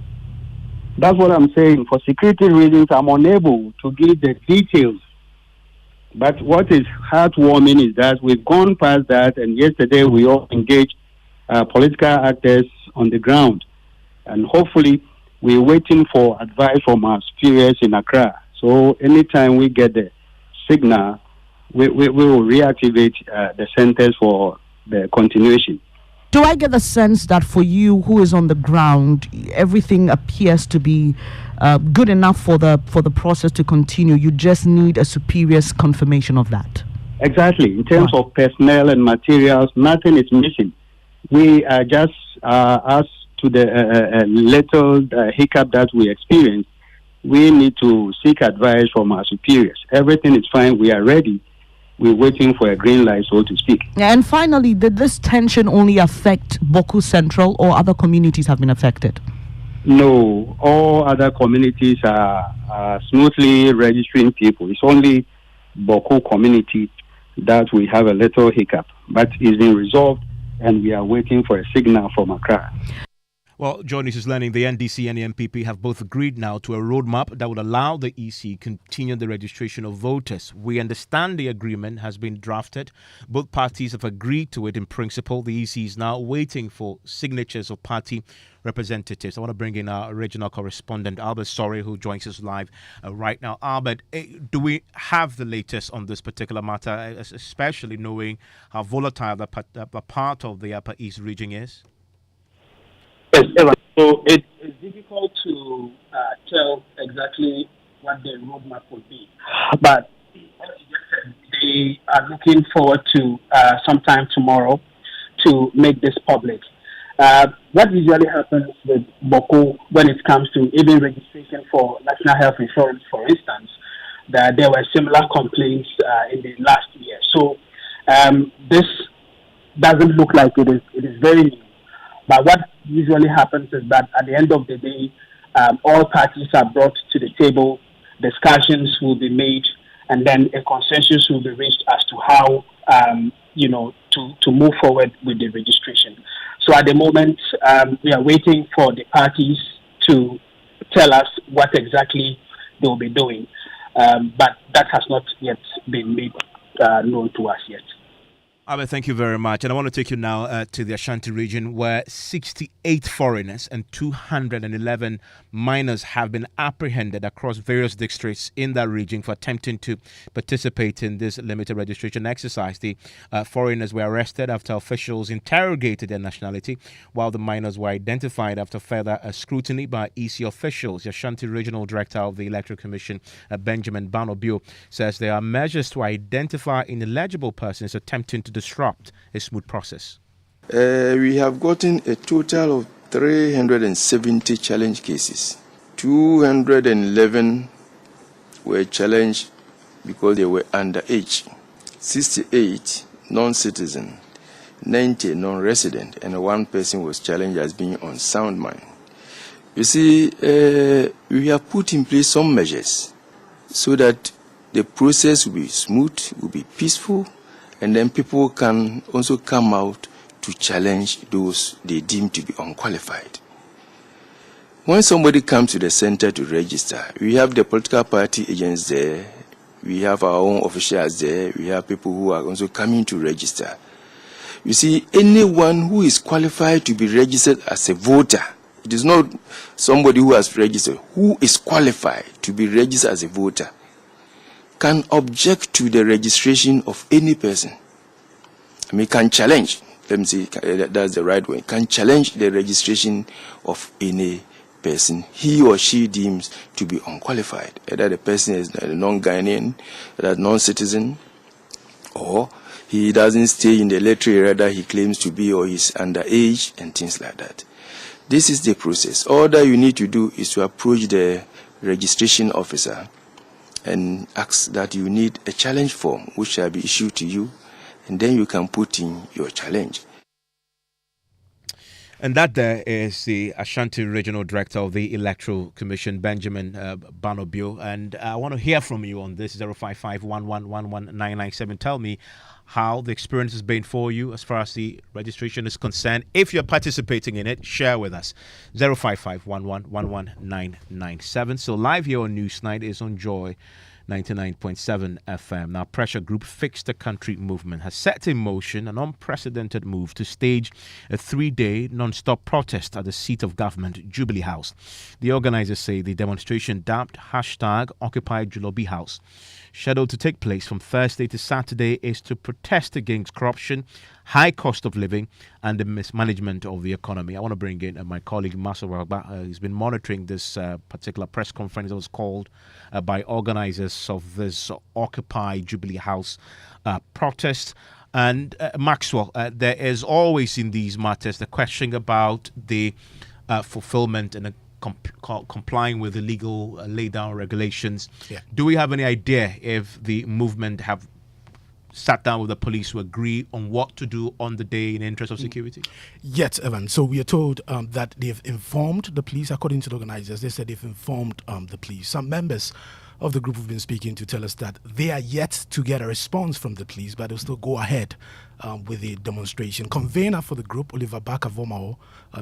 That's what I'm saying. For security reasons, I'm unable to give the details. But what is heartwarming is that we've gone past that, and yesterday we all engaged political actors on the ground. And hopefully, we're waiting for advice from our superiors in Accra. So anytime we get the signal, we will reactivate the centers for the continuation. Do I get the sense that for you, who is on the ground, everything appears to be good enough for the process to continue? You just need a superior's confirmation of that. Exactly. In terms of personnel and materials, nothing is missing. We are just as to the little hiccup that we experienced. We need to seek advice from our superiors. Everything is fine. We are ready. We're waiting for a green light, so to speak. And finally, did this tension only affect Boku Central, or other communities have been affected? No, all other communities are smoothly registering people. It's only Boku community that we have a little hiccup. But it's been resolved, and we are waiting for a signal from Accra. Well, Joy News is learning the NDC and the MPP have both agreed now to a roadmap that would allow the EC continue the registration of voters. We understand the agreement has been drafted. Both parties have agreed to it in principle. The EC is now waiting for signatures of party representatives. I want to bring in our regional correspondent, Albert Sorry, who joins us live right now. Albert, do we have the latest on this particular matter, especially knowing how volatile the part of the Upper East region is? Yes, Evan. So it's difficult to tell exactly what the roadmap would be. But they are looking forward to sometime tomorrow to make this public. What usually happens with Boku when it comes to even registration for National Health Insurance, for instance, that there were similar complaints in the last year. So this doesn't look like it is very new. But what usually happens is that at the end of the day, all parties are brought to the table, discussions will be made, and then a consensus will be reached as to how, to move forward with the registration. So at the moment, we are waiting for the parties to tell us what exactly they will be doing. But that has not yet been made known to us yet. Albert, thank you very much. And I want to take you now to the Ashanti region, where 68 foreigners and 211 minors have been apprehended across various districts in that region for attempting to participate in this limited registration exercise. The foreigners were arrested after officials interrogated their nationality, while the minors were identified after further scrutiny by EC officials. The Ashanti Regional Director of the Electoral Commission, Benjamin Banobio, says there are measures to identify ineligible persons attempting to disrupt a smooth process. We have gotten a total of 370 challenge cases. 211 were challenged because they were underage. 68 non-citizen, 90 non-resident, and 1 person was challenged as being on sound mind. You see, we have put in place some measures so that the process will be smooth, will be peaceful, and then people can also come out to challenge those they deem to be unqualified. When somebody comes to the center to register, we have the political party agents there, we have our own officials there, we have people who are also coming to register. You see, anyone who is qualified to be registered as a voter, it is not somebody who has registered, who is qualified to be registered as a voter, can object to the registration of any person. I mean, can challenge, let me see, that's the right way, can challenge the registration of any person he or she deems to be unqualified, either the person is a non-Ghanaian, a non-citizen, or he doesn't stay in the electorate area that he claims to be, or he's underage, and things like that. This is the process. All that you need to do is to approach the registration officer and ask that you need a challenge form, which shall be issued to you, and then you can put in your challenge. And that there is the Ashanti Regional Director of the Electoral Commission, Benjamin Banobio. And I want to hear from you on this, 055-1111-997. Tell me how the experience has been for you as far as the registration is concerned. If you're participating in it, share with us. 055-1111-997. So live here on Newsnight is on Joy 99.7 FM. Now, Pressure Group Fix the Country movement has set in motion an unprecedented move to stage a 3-day non-stop protest at the seat of government, Jubilee House. The organizers say the demonstration dubbed #Occupy Julobi House, scheduled to take place from Thursday to Saturday, is to protest against corruption, high cost of living, and the mismanagement of the economy. I want to bring in my colleague Masa Wagba. He's been monitoring this particular press conference that was called by organizers of this Occupy Jubilee House protest. And Maxwell, there is always in these matters the question about the fulfillment and the complying with the legal laid down regulations. Yeah. Do we have any idea if the movement have sat down with the police to agree on what to do on the day in the interest of security? Yes, Evan. So we are told that they've informed the police. According to the organizers, they said they've informed the police. Some members of the group we've been speaking to tell us that they are yet to get a response from the police, but they'll still go ahead with the demonstration. Convener for the group, Oliver Bakavomao,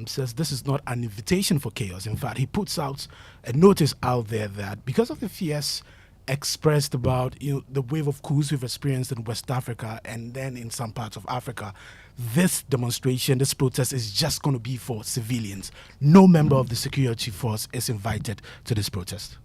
says this is not an invitation for chaos. In fact, he puts out a notice out there that because of the fears expressed about the wave of coups we've experienced in West Africa and then in some parts of Africa, this demonstration, this protest is just going to be for civilians. No member of the security force is invited to this protest.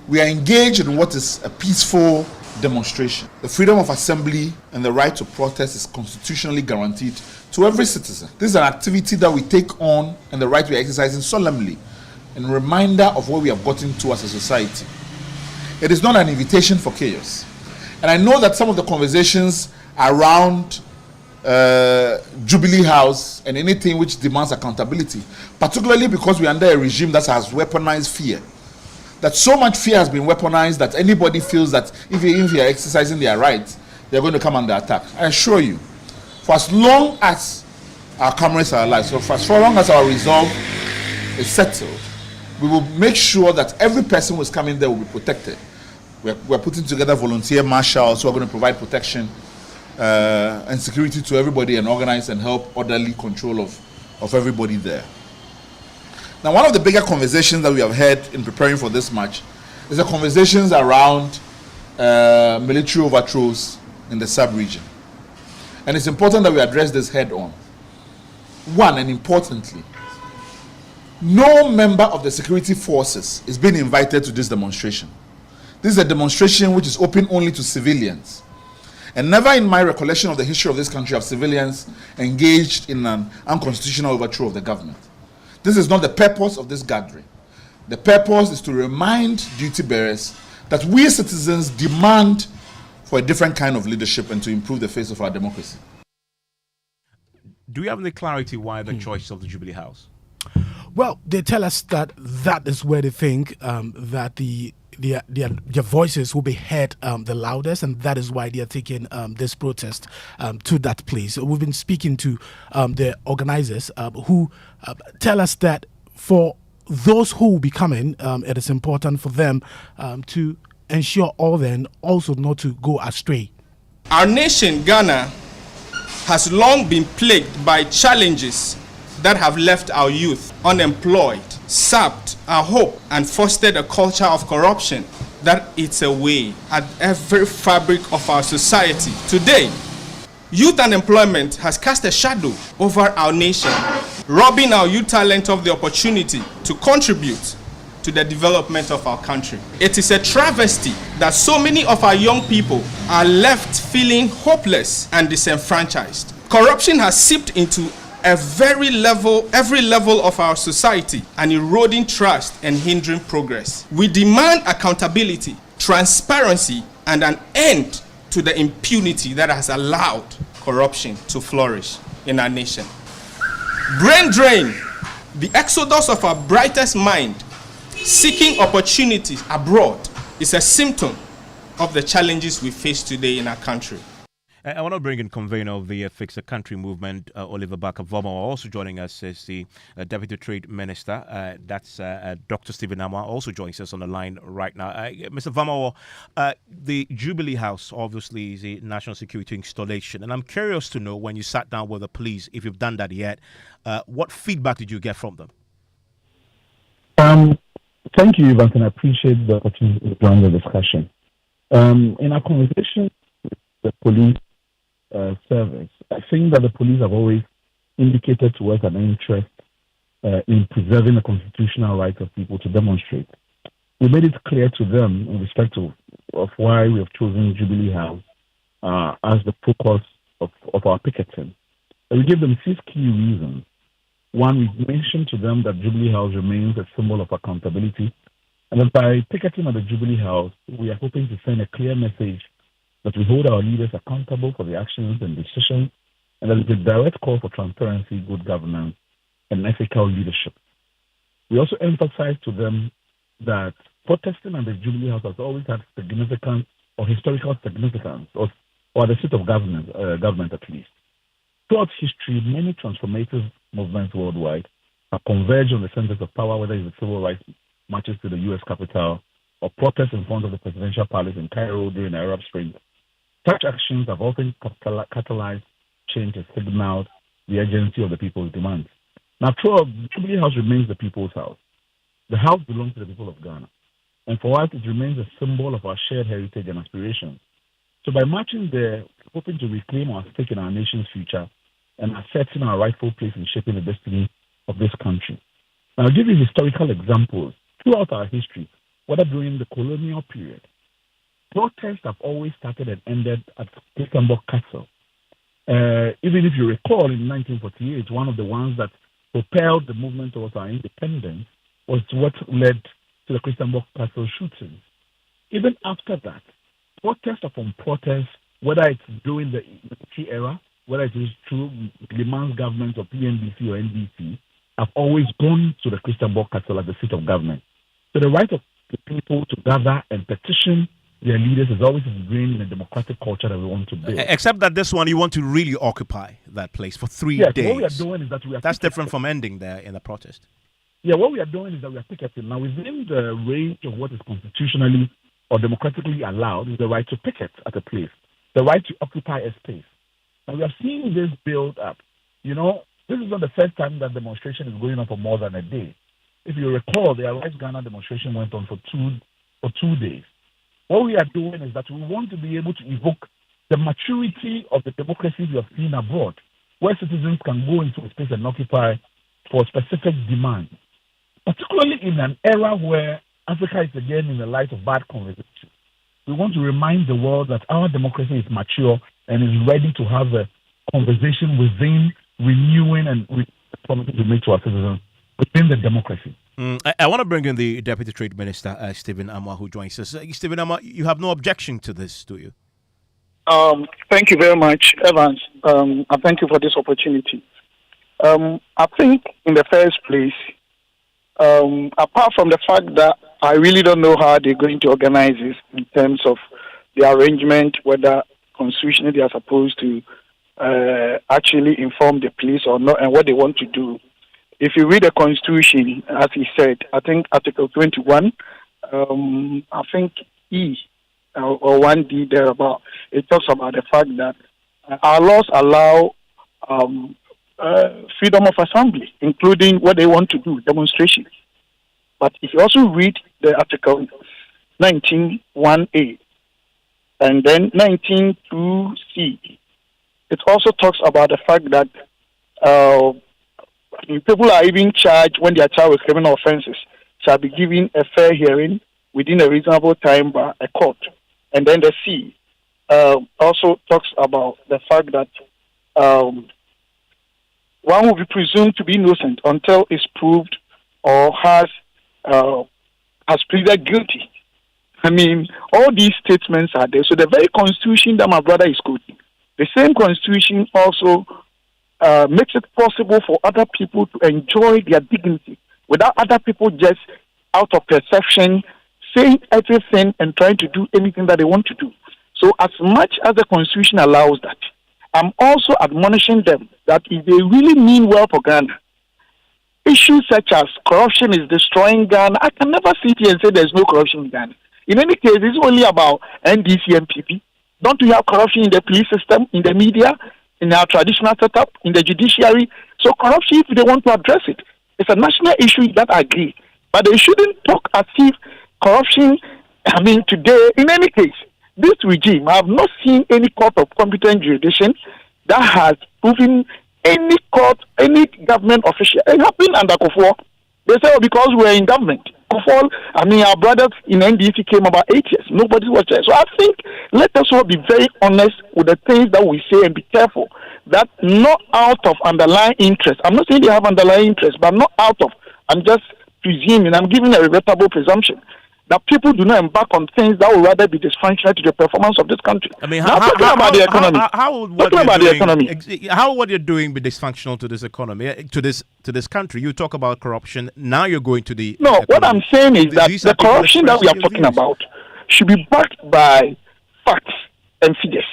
We are engaged in what is a peaceful demonstration. The freedom of assembly and the right to protest is constitutionally guaranteed to every citizen. This is an activity that we take on and the right we are exercising solemnly, and a reminder of where we have gotten to as a society. It is not an invitation for chaos. And I know that some of the conversations around Jubilee House and anything which demands accountability, particularly because we are under a regime that has weaponized fear, that so much fear has been weaponized that anybody feels that if they are exercising their rights, they're going to come under attack. I assure you, for as long as our comrades are alive, so for as long as our resolve is settled, we will make sure that every person who is coming there will be protected. We're putting together volunteer marshals who are going to provide protection and security to everybody and organize and help orderly control of everybody there. Now, one of the bigger conversations that we have had in preparing for this march is the conversations around military overthrows in the sub-region. And it's important that we address this head on. One, and importantly, no member of the security forces is being invited to this demonstration. This is a demonstration which is open only to civilians. And never in my recollection of the history of this country have civilians engaged in an unconstitutional overthrow of the government. This is not the purpose of this gathering. The purpose is to remind duty bearers that we citizens demand for a different kind of leadership and to improve the face of our democracy. Do you have any clarity why the choice of the Jubilee House? Well, they tell us that is where they think that their voices will be heard the loudest, and that is why they are taking this protest to that place. We've been speaking to the organizers who tell us that for those who will be coming, it is important for them to ensure all then also not to go astray. Our nation, Ghana, has long been plagued by challenges that have left our youth unemployed, sapped our hope, and fostered a culture of corruption that eats away at every fabric of our society. Today, youth unemployment has cast a shadow over our nation, robbing our youth talent of the opportunity to contribute to the development of our country. It is a travesty that so many of our young people are left feeling hopeless and disenfranchised. Corruption has seeped into every level of our society and eroding trust and hindering progress. We demand accountability, transparency, and an end to the impunity that has allowed corruption to flourish in our nation. Brain drain, the exodus of our brightest mind, seeking opportunities abroad, is a symptom of the challenges we face today in our country. I want to bring in convener of the Fix the Country movement, Oliver Bakavomo. Also joining us is the Deputy Trade Minister. That's Dr. Stephen Amwa, also joins us on the line right now. Mr. Vamawo, the Jubilee House obviously is a national security installation, and I'm curious to know, when you sat down with the police, if you've done that yet, what feedback did you get from them? Thank you, Evans, and I appreciate the opportunity to join the discussion. In our conversation with the police service, I think that the police have always indicated to us an interest in preserving the constitutional rights of people to demonstrate. We made it clear to them in respect of why we have chosen Jubilee House as the focus of our picketing. And we gave them 6 key reasons. One, we mentioned to them that Jubilee House remains a symbol of accountability, and that by picketing at the Jubilee House, we are hoping to send a clear message that we hold our leaders accountable for the actions and decisions, and that it's a direct call for transparency, good governance, and ethical leadership. We also emphasized to them that protesting at the Jubilee House has always had significant or historical significance, or the seat of government at least. Throughout history, many transformative movements worldwide have converged on the centers of power, whether it's the civil rights marches to the U.S. Capitol or protests in front of the presidential palace in Cairo during the Arab Spring. Such actions have often catalyzed change and signaled the urgency of the people's demands. Now, the Jubilee House remains the people's house. The house belongs to the people of Ghana. And for us, it remains a symbol of our shared heritage and aspirations. So by marching there, hoping to reclaim our stake in our nation's future and asserting our rightful place in shaping the destiny of this country. Now, I'll give you historical examples. Throughout our history, whether during the colonial period, protests have always started and ended at Christiansborg Castle. Even if you recall, in 1948, one of the ones that propelled the movement towards our independence was what led to the Christiansborg Castle shootings. Even after that, protest upon protest, whether it's during the military era, whether it is through Le Mans government or PNDC or NDC, have always gone to the Christiansborg Castle as the seat of government. So the right of the people to gather and petition their leaders is always ingrained in the democratic culture that we want to build. Except that this one, you want to really occupy that place for 3 days. What we are doing is that we are That's different from ending there in the protest. Yeah, what we are doing is that we are picketing. Now, within the range of what is constitutionally or democratically allowed is the right to picket at a place, the right to occupy a space. And we are seeing this build up. You know, this is not the first time that demonstration is going on for more than a day. If you recall, the Arise Ghana demonstration went on for two days. What we are doing is that we want to be able to evoke the maturity of the democracies we have seen abroad, where citizens can go into a space and occupy for specific demands, particularly in an era where Africa is again in the light of bad conversation. We want to remind the world that our democracy is mature and is ready to have a conversation within renewing and promises we make to our citizens within the democracy. I want to bring in the Deputy Trade Minister, Stephen Amwa, who joins us. Stephen Amwa, you have no objection to this, do you? Thank you very much, Evans. I thank you for this opportunity. I think, in the first place, apart from the fact that I really don't know how they're going to organize this in terms of the arrangement, whether constitutionally they are supposed to actually inform the police or not, and what they want to do. If you read the Constitution, as he said, I think Article 21, I think E or 1D thereabout, it talks about the fact that our laws allow freedom of assembly, including what they want to do, demonstrations. But if you also read the Article 19.1a and then 19.2c, it also talks about the fact that people are even charged when they are charged with criminal offenses shall be given a fair hearing within a reasonable time by a court. And then the C also talks about the fact that one will be presumed to be innocent until it's proved or has pleaded guilty. I mean, all these statements are there. So the very Constitution that my brother is quoting, the same Constitution also makes it possible for other people to enjoy their dignity without other people just out of perception saying everything and trying to do anything that they want to do. So as much as the Constitution allows that, I'm also admonishing them that if they really mean well for Ghana, issues such as corruption is destroying Ghana, I can never sit here and say there's no corruption in Ghana. In any case, it's only about NDC and PP. Don't we have corruption in the police system, in the media, in our traditional setup, in the judiciary? So corruption, if they want to address it, it's a national issue that I agree. But they shouldn't talk as if corruption, today, in any case, this regime, I have not seen any court of competent jurisdiction that has proven any court, any government official. It happened under Kufuor. They say, because we're in government. Kufuor, our brothers in NDC came about 8 years. Nobody was there. So I think let us all be very honest with the things that we say and be careful that not out of underlying interest. I'm not saying they have underlying interest, but not out of. I'm just presuming, I'm giving a regrettable presumption that people do not embark on things that will rather be dysfunctional to the performance of this country. Talking about the economy. How what you're doing be dysfunctional to this economy, to this country? You talk about corruption. Now you're going to the economy. What I'm saying is that the corruption that we are talking about should be backed by facts and figures,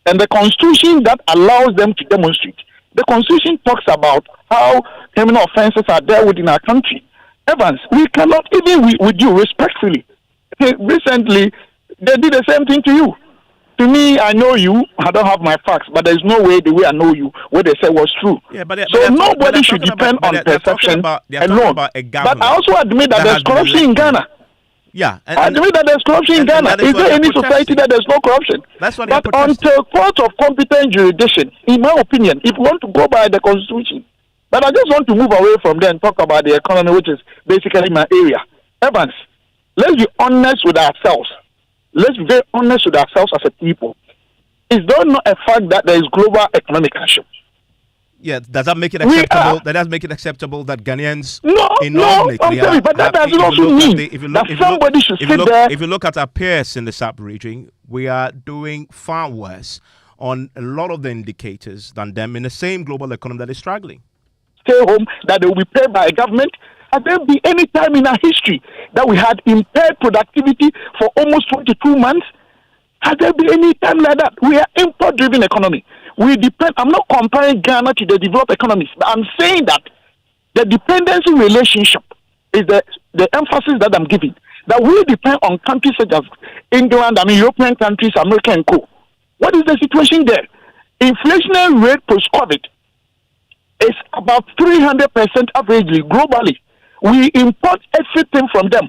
and the Constitution that allows them to demonstrate. The Constitution talks about how criminal offences are dealt with in our country. Evans, we cannot, even with you respectfully, recently they did the same thing to you. To me, I know you, I don't have my facts, but there's no way the way I know you, what they said was true. So nobody should depend on perception alone. But I also admit that there's corruption in Ghana. Yeah, I admit that there's corruption in Ghana. Is there any society that there's no corruption? That's what but until court of competent jurisdiction, in my opinion, if you want to go by the Constitution, but I just want to move away from there and talk about the economy, which is basically my area. Evans, let's be honest with ourselves. Let's be very honest with ourselves as a people. Is there not a fact that there is global economic action? Yeah, does that make it acceptable? That does make it acceptable that Ghanaians but that doesn't also mean that somebody should sit there. If you look at our peers in the sub region, we are doing far worse on a lot of the indicators than them in the same global economy that is struggling. Stay home, that they will be paid by a government. Has there been any time in our history that we had impaired productivity for almost 22 months? Has there been any time like that? We are import-driven economy. We depend. I'm not comparing Ghana to the developed economies, but I'm saying that the dependency relationship is the emphasis that I'm giving. That we depend on countries such as England, European countries, America and co. What is the situation there? Inflationary rate post-COVID is about 300% averagely globally. We import everything from them.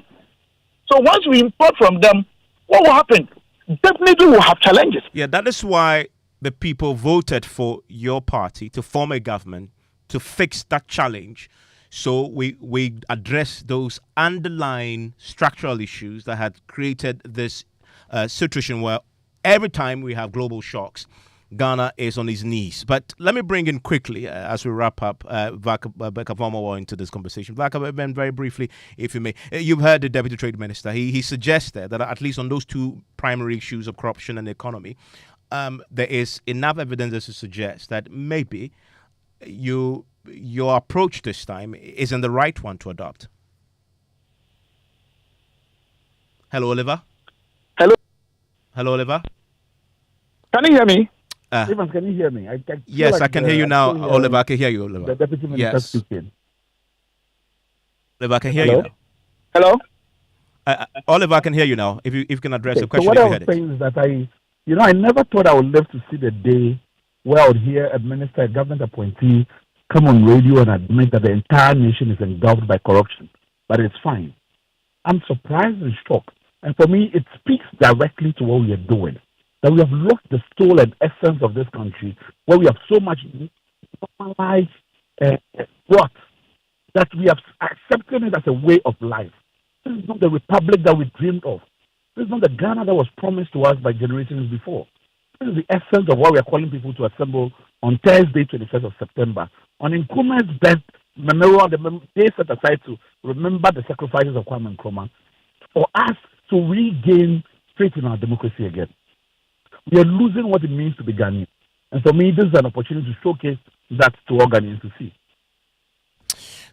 So once we import from them, what will happen? Definitely we'll have challenges. Yeah, that is why the people voted for your party to form a government to fix that challenge. So we address those underlying structural issues that had created this situation where every time we have global shocks, Ghana is on his knees. But let me bring in quickly, as we wrap up, Becca Vomawa into this conversation. Becca, very briefly, if you may. You've heard the Deputy Trade Minister. He suggested that at least on those two primary issues of corruption and economy, there is enough evidence to suggest that maybe your approach this time isn't the right one to adopt. Hello, Oliver. Hello. Hello, Oliver. Can you hear me? Evans, can you hear me? Yes, I can hear you now, Oliver. I can hear you, Oliver. The Deputy Minister speaking. Oliver, I can hear you now. Hello? Oliver, I can hear you now. If you can address the question, so what if I you was had it. saying is that I never thought I would live to see the day where I would hear a minister, a government appointee, come on radio and admit that the entire nation is engulfed by corruption. But it's fine. I'm surprised and shocked. And for me, it speaks directly to what we are doing. That we have lost the soul and essence of this country, where we have so much normalized what? That we have accepted it as a way of life. This is not the republic that we dreamed of. This is not the Ghana that was promised to us by generations before. This is the essence of why we are calling people to assemble on Thursday, 21st of September, on Nkrumah's death memorial, the day set aside to remember the sacrifices of Kwame Nkrumah, for us to regain faith in our democracy again. We are losing what it means to be Ghanaian. And for me, this is an opportunity to showcase that to all Ghanaians to see.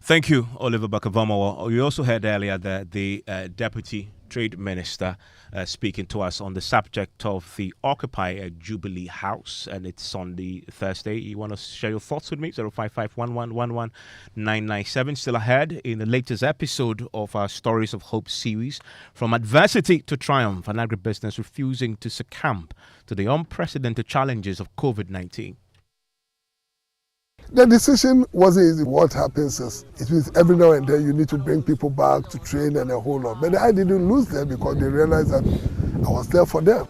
Thank you, Oliver Bakavamawa. You also heard earlier that the Deputy Trade Minister speaking to us on the subject of the Occupy Jubilee House, and it's on the Thursday. You want to share your thoughts with me? 055-1111-997. Still ahead in the latest episode of our Stories of Hope series, from adversity to triumph, an agribusiness refusing to succumb to the unprecedented challenges of COVID-19. The decision wasn't easy. What happens is, it means every now and then you need to bring people back to train and a whole lot. But I didn't lose them because they realized that I was there for them.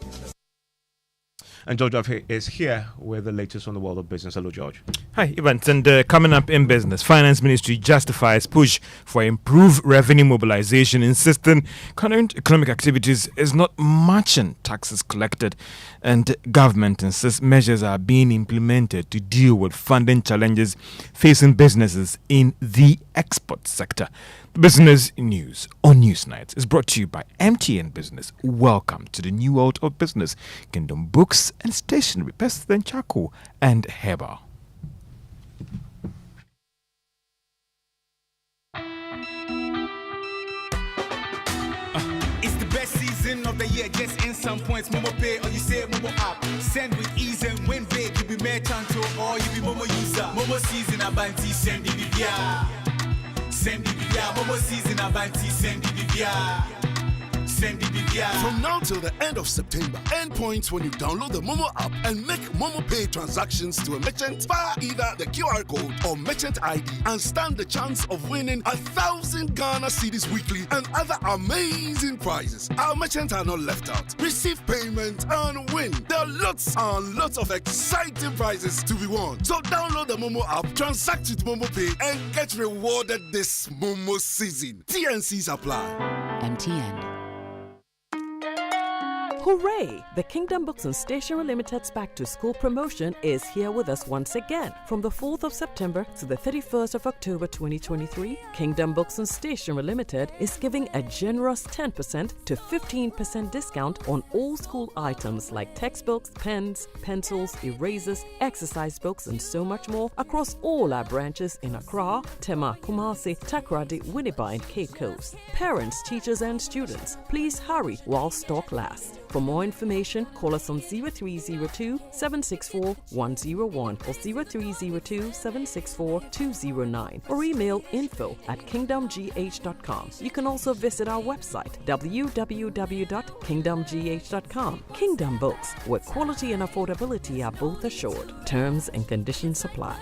And George is here with the latest on the world of business. Hello, George. Hi, Evans. And coming up in business, Finance Ministry justifies push for improved revenue mobilization, insisting current economic activities is not matching taxes collected. And government insists measures are being implemented to deal with funding challenges facing businesses in the export sector. Business News on Newsnight is brought to you by MTN Business. Welcome to the new world of business. Kingdom Books and Stationery, Best Than Charcoal and Herbal. It's the best season of the year. Just in some points, Momo Pay or you say Momo app. Send with ease and win big. You be merchant or you be Momo user. Momo season Abanti send the Send the Momo season Abanti send the From now till the end of September, earn points when you download the Momo app and make Momo Pay transactions to a merchant via either the QR code or merchant ID and stand the chance of winning 1,000 Ghana cedis weekly and other amazing prizes. Our merchants are not left out. Receive payment and win. There are lots and lots of exciting prizes to be won. So download the Momo app, transact with Momo Pay and get rewarded this Momo season. TNCs apply. MTN. Hooray! The Kingdom Books and Stationery Limited's Back to School promotion is here with us once again. From the 4th of September to the 31st of October 2023, Kingdom Books and Stationery Limited is giving a generous 10% to 15% discount on all school items like textbooks, pens, pencils, erasers, exercise books, and so much more across all our branches in Accra, Tema, Kumasi, Takoradi, Winneba, and Cape Coast. Parents, teachers, and students, please hurry while stock lasts. For more information, call us on 0302 764 101 or 0302 764 209 or email info@kingdomgh.com. You can also visit our website www.kingdomgh.com. Kingdom Books, where quality and affordability are both assured. Terms and conditions apply.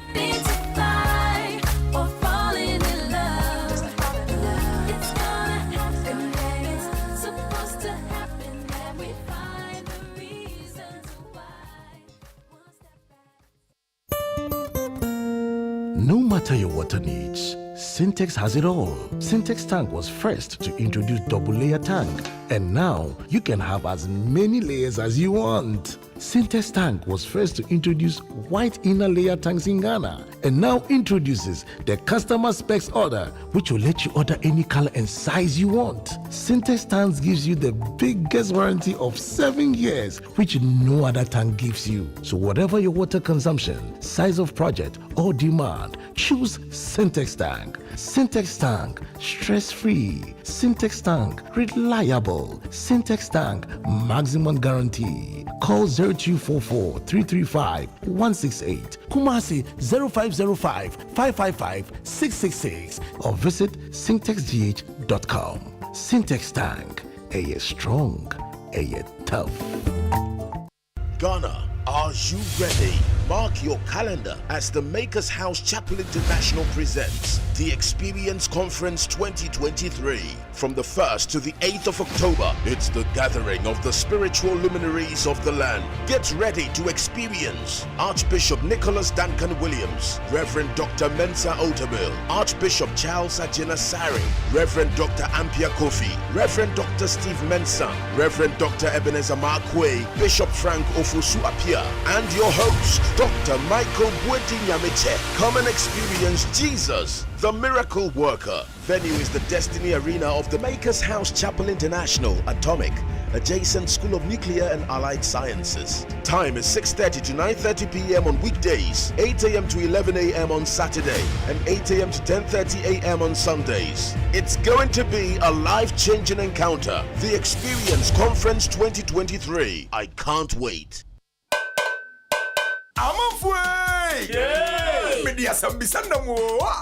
No matter your water needs, Sintex has it all. Sintex tank was first to introduce double layer tank, and now you can have as many layers as you want. Sintex tank was first to introduce white inner layer tanks in Ghana, and now introduces the customer specs order, which will let you order any color and size you want. Sintex tanks gives you the biggest warranty of 7 years, which no other tank gives you. So whatever your water consumption, size of project, or demand, choose Sintex tank. Syntex tank, stress-free. Syntex tank, reliable. Syntex tank, maximum guarantee. Call 0244 335 168. Kumasi 0505 555 666 or visit syntexgh.com. Syntex tank, a strong, a tough. Ghana, are you ready? Mark your calendar as the Makers House Chapel International presents the Experience Conference 2023. From the 1st to the 8th of October, it's the gathering of the spiritual luminaries of the land. Get ready to experience Archbishop Nicholas Duncan Williams, Reverend Dr. Mensa Otabil, Archbishop Charles Ajina Sari, Reverend Dr. Ampia Kofi, Reverend Dr. Steve Mensah, Reverend Dr. Ebenezer Markwe, Bishop Frank Ofosu Apia, and your host, Dr. Michael Bweti Nyamiche. Come and experience Jesus, the miracle worker. Venue is the Destiny Arena of the Makers House Chapel International, Atomic, adjacent School of Nuclear and Allied Sciences. Time is 6:30 to 9:30 p.m. on weekdays, 8 a.m. to 11 a.m. on Saturday, and 8 a.m. to 10:30 a.m. on Sundays. It's going to be a life-changing encounter. The Experience Conference 2023. I can't wait. I'm afraid. Yeah. Media sambisanda mo.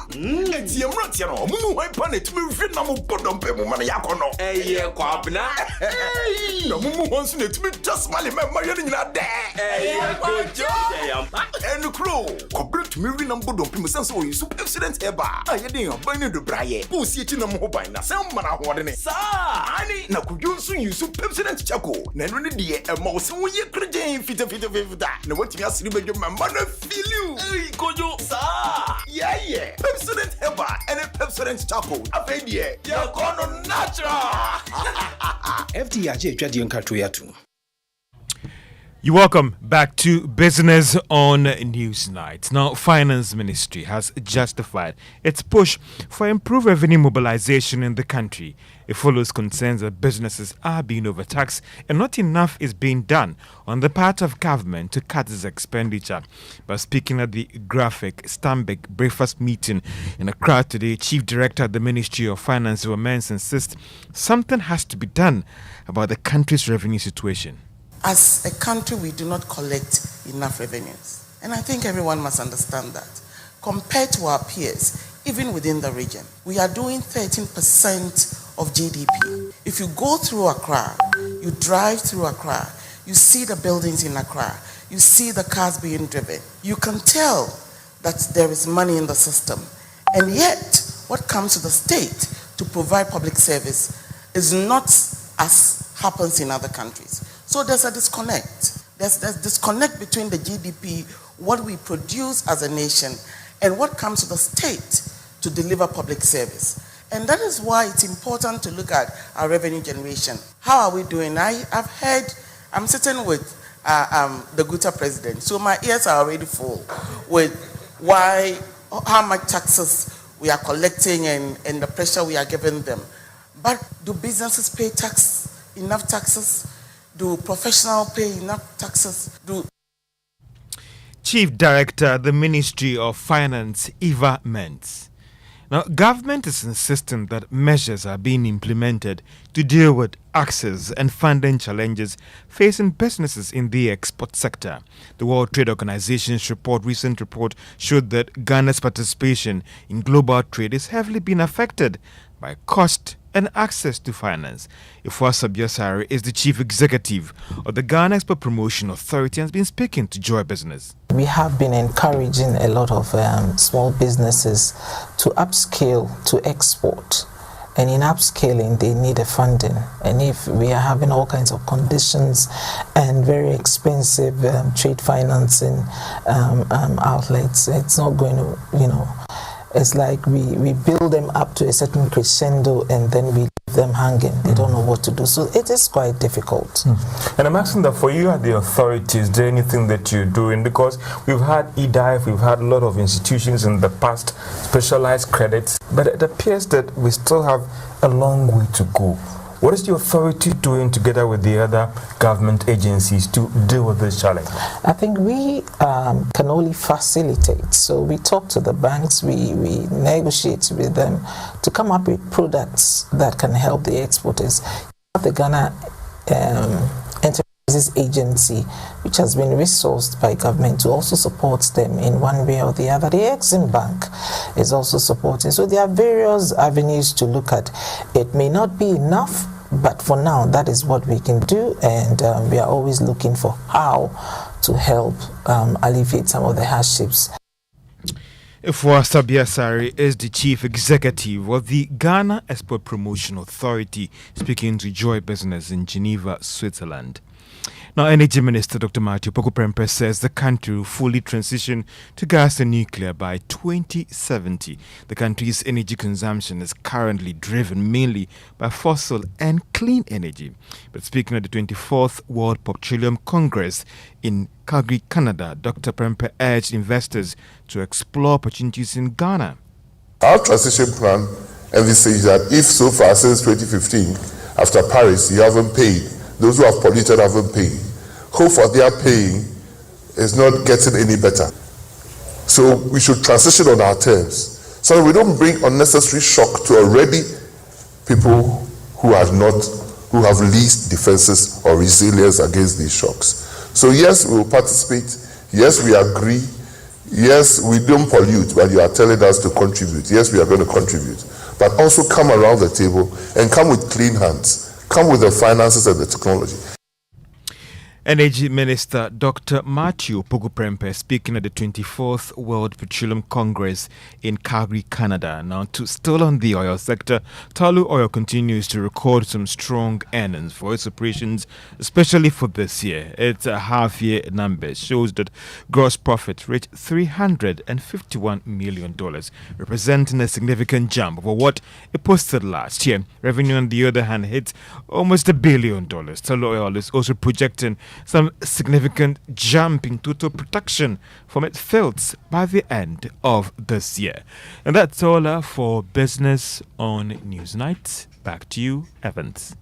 Eti emrati no. Mumu hwan pa na tumi hwe na mo bodom pe mo mana yakono. Eye kwabna. Na mumu hwan so na tumi just mali me ma yene nyina de. Eye kojo. Yamba. Enu kro. Kobre tumi hwe na bodom pe mo sense o yisu accident eba. Aye den oban ne do braye. Ko si eti na mo hoban na sem mana hode ne. Sa. Ani na kudwo so yisu accident chako. Na eno ne de e ma wo se wo ye kregen fita. Na watimi asiri be man feel you. Hey, Kojo, sir. Yeah. Pepsodent Heba and a Pepsodent Charcoal. Afedie. You're gonna natural. FDIJ Jadion Katuyatu. You welcome back to Business on Newsnight. Now, Finance Ministry has justified its push for improved revenue mobilization in the country. It follows concerns that businesses are being overtaxed and not enough is being done on the part of government to cut its expenditure. But speaking at the graphic Stambik breakfast meeting in Accra today, Chief Director at the Ministry of Finance, Womens, insists something has to be done about the country's revenue situation. As a country, we do not collect enough revenues. And I think everyone must understand that. Compared to our peers, even within the region, we are doing 13% of GDP. If you go through Accra, you drive through Accra, you see the buildings in Accra, you see the cars being driven, you can tell that there is money in the system. And yet, what comes to the state to provide public service is not as happens in other countries. So there's a disconnect. There's a disconnect between the GDP, what we produce as a nation, and what comes to the state to deliver public service. And that is why it's important to look at our revenue generation. How are we doing? I've heard, I'm sitting with the Guta president, so my ears are already full with how much taxes we are collecting and the pressure we are giving them. But do businesses pay enough taxes? Do professionals pay enough taxes? Chief Director, the Ministry of Finance, Eva Mentz. Now, government is insisting that measures are being implemented to deal with access and funding challenges facing businesses in the export sector. The World Trade Organization's recent report showed that Ghana's participation in global trade is heavily being affected by cost and access to finance. Ifwa Sabiosari is the chief executive of the Ghana Export Promotion Authority and has been speaking to Joy Business. We have been encouraging a lot of small businesses to upscale to export. And in upscaling, they need a funding. And if we are having all kinds of conditions and very expensive trade financing outlets, it's not going to, it's like we build them up to a certain crescendo and then we leave them hanging. They don't know what to do. So it is quite difficult. And I'm asking that for you at the authority, is there anything that you're doing? Because we've had EDIFE, we've had a lot of institutions in the past, specialized credits, but it appears that we still have a long way to go. What is the authority doing together with the other government agencies to deal with this challenge? I think we can only facilitate. So we talk to the banks, we negotiate with them to come up with products that can help the exporters. The Ghana Enterprises Agency, which has been resourced by government to also support them in one way or the other. The Exim Bank is also supporting. So there are various avenues to look at. It may not be enough, but for now, that is what we can do, and we are always looking for how to help alleviate some of the hardships. Ifuasa Biasari is the chief executive of the Ghana Export Promotion Authority, speaking to Joy Business in Geneva, Switzerland. Now, Energy Minister Dr. Matthew Poku-Prempeh says the country will fully transition to gas and nuclear by 2070. The country's energy consumption is currently driven mainly by fossil and clean energy. But speaking at the 24th World Petroleum Congress in Calgary, Canada, Dr. Prempeh urged investors to explore opportunities in Ghana. Our transition plan envisages that if so far since 2015, after Paris, you haven't paid, those who have polluted haven't paid, hope for their paying is not getting any better. So we should transition on our terms so that we don't bring unnecessary shock to already people who have least defenses or resilience against these shocks. So yes, we will participate. Yes, we agree. Yes, we don't pollute, but you are telling us to contribute. Yes, we are going to contribute. But also come around the table and come with clean hands. Come with the finances and the technology. Energy Minister Dr. Matthew Poku-Prempeh speaking at the 24th World Petroleum Congress in Calgary, Canada. Now, still on the oil sector, Tullow Oil continues to record some strong earnings for its operations, especially for this year. Its half-year numbers shows that gross profit reached $351 million, representing a significant jump over what it posted last year. Revenue, on the other hand, hit almost $1 billion. Tullow Oil is also projecting some significant jump in total production from its fields by the end of this year. And that's all for Business on Newsnight. Back to you, Evans.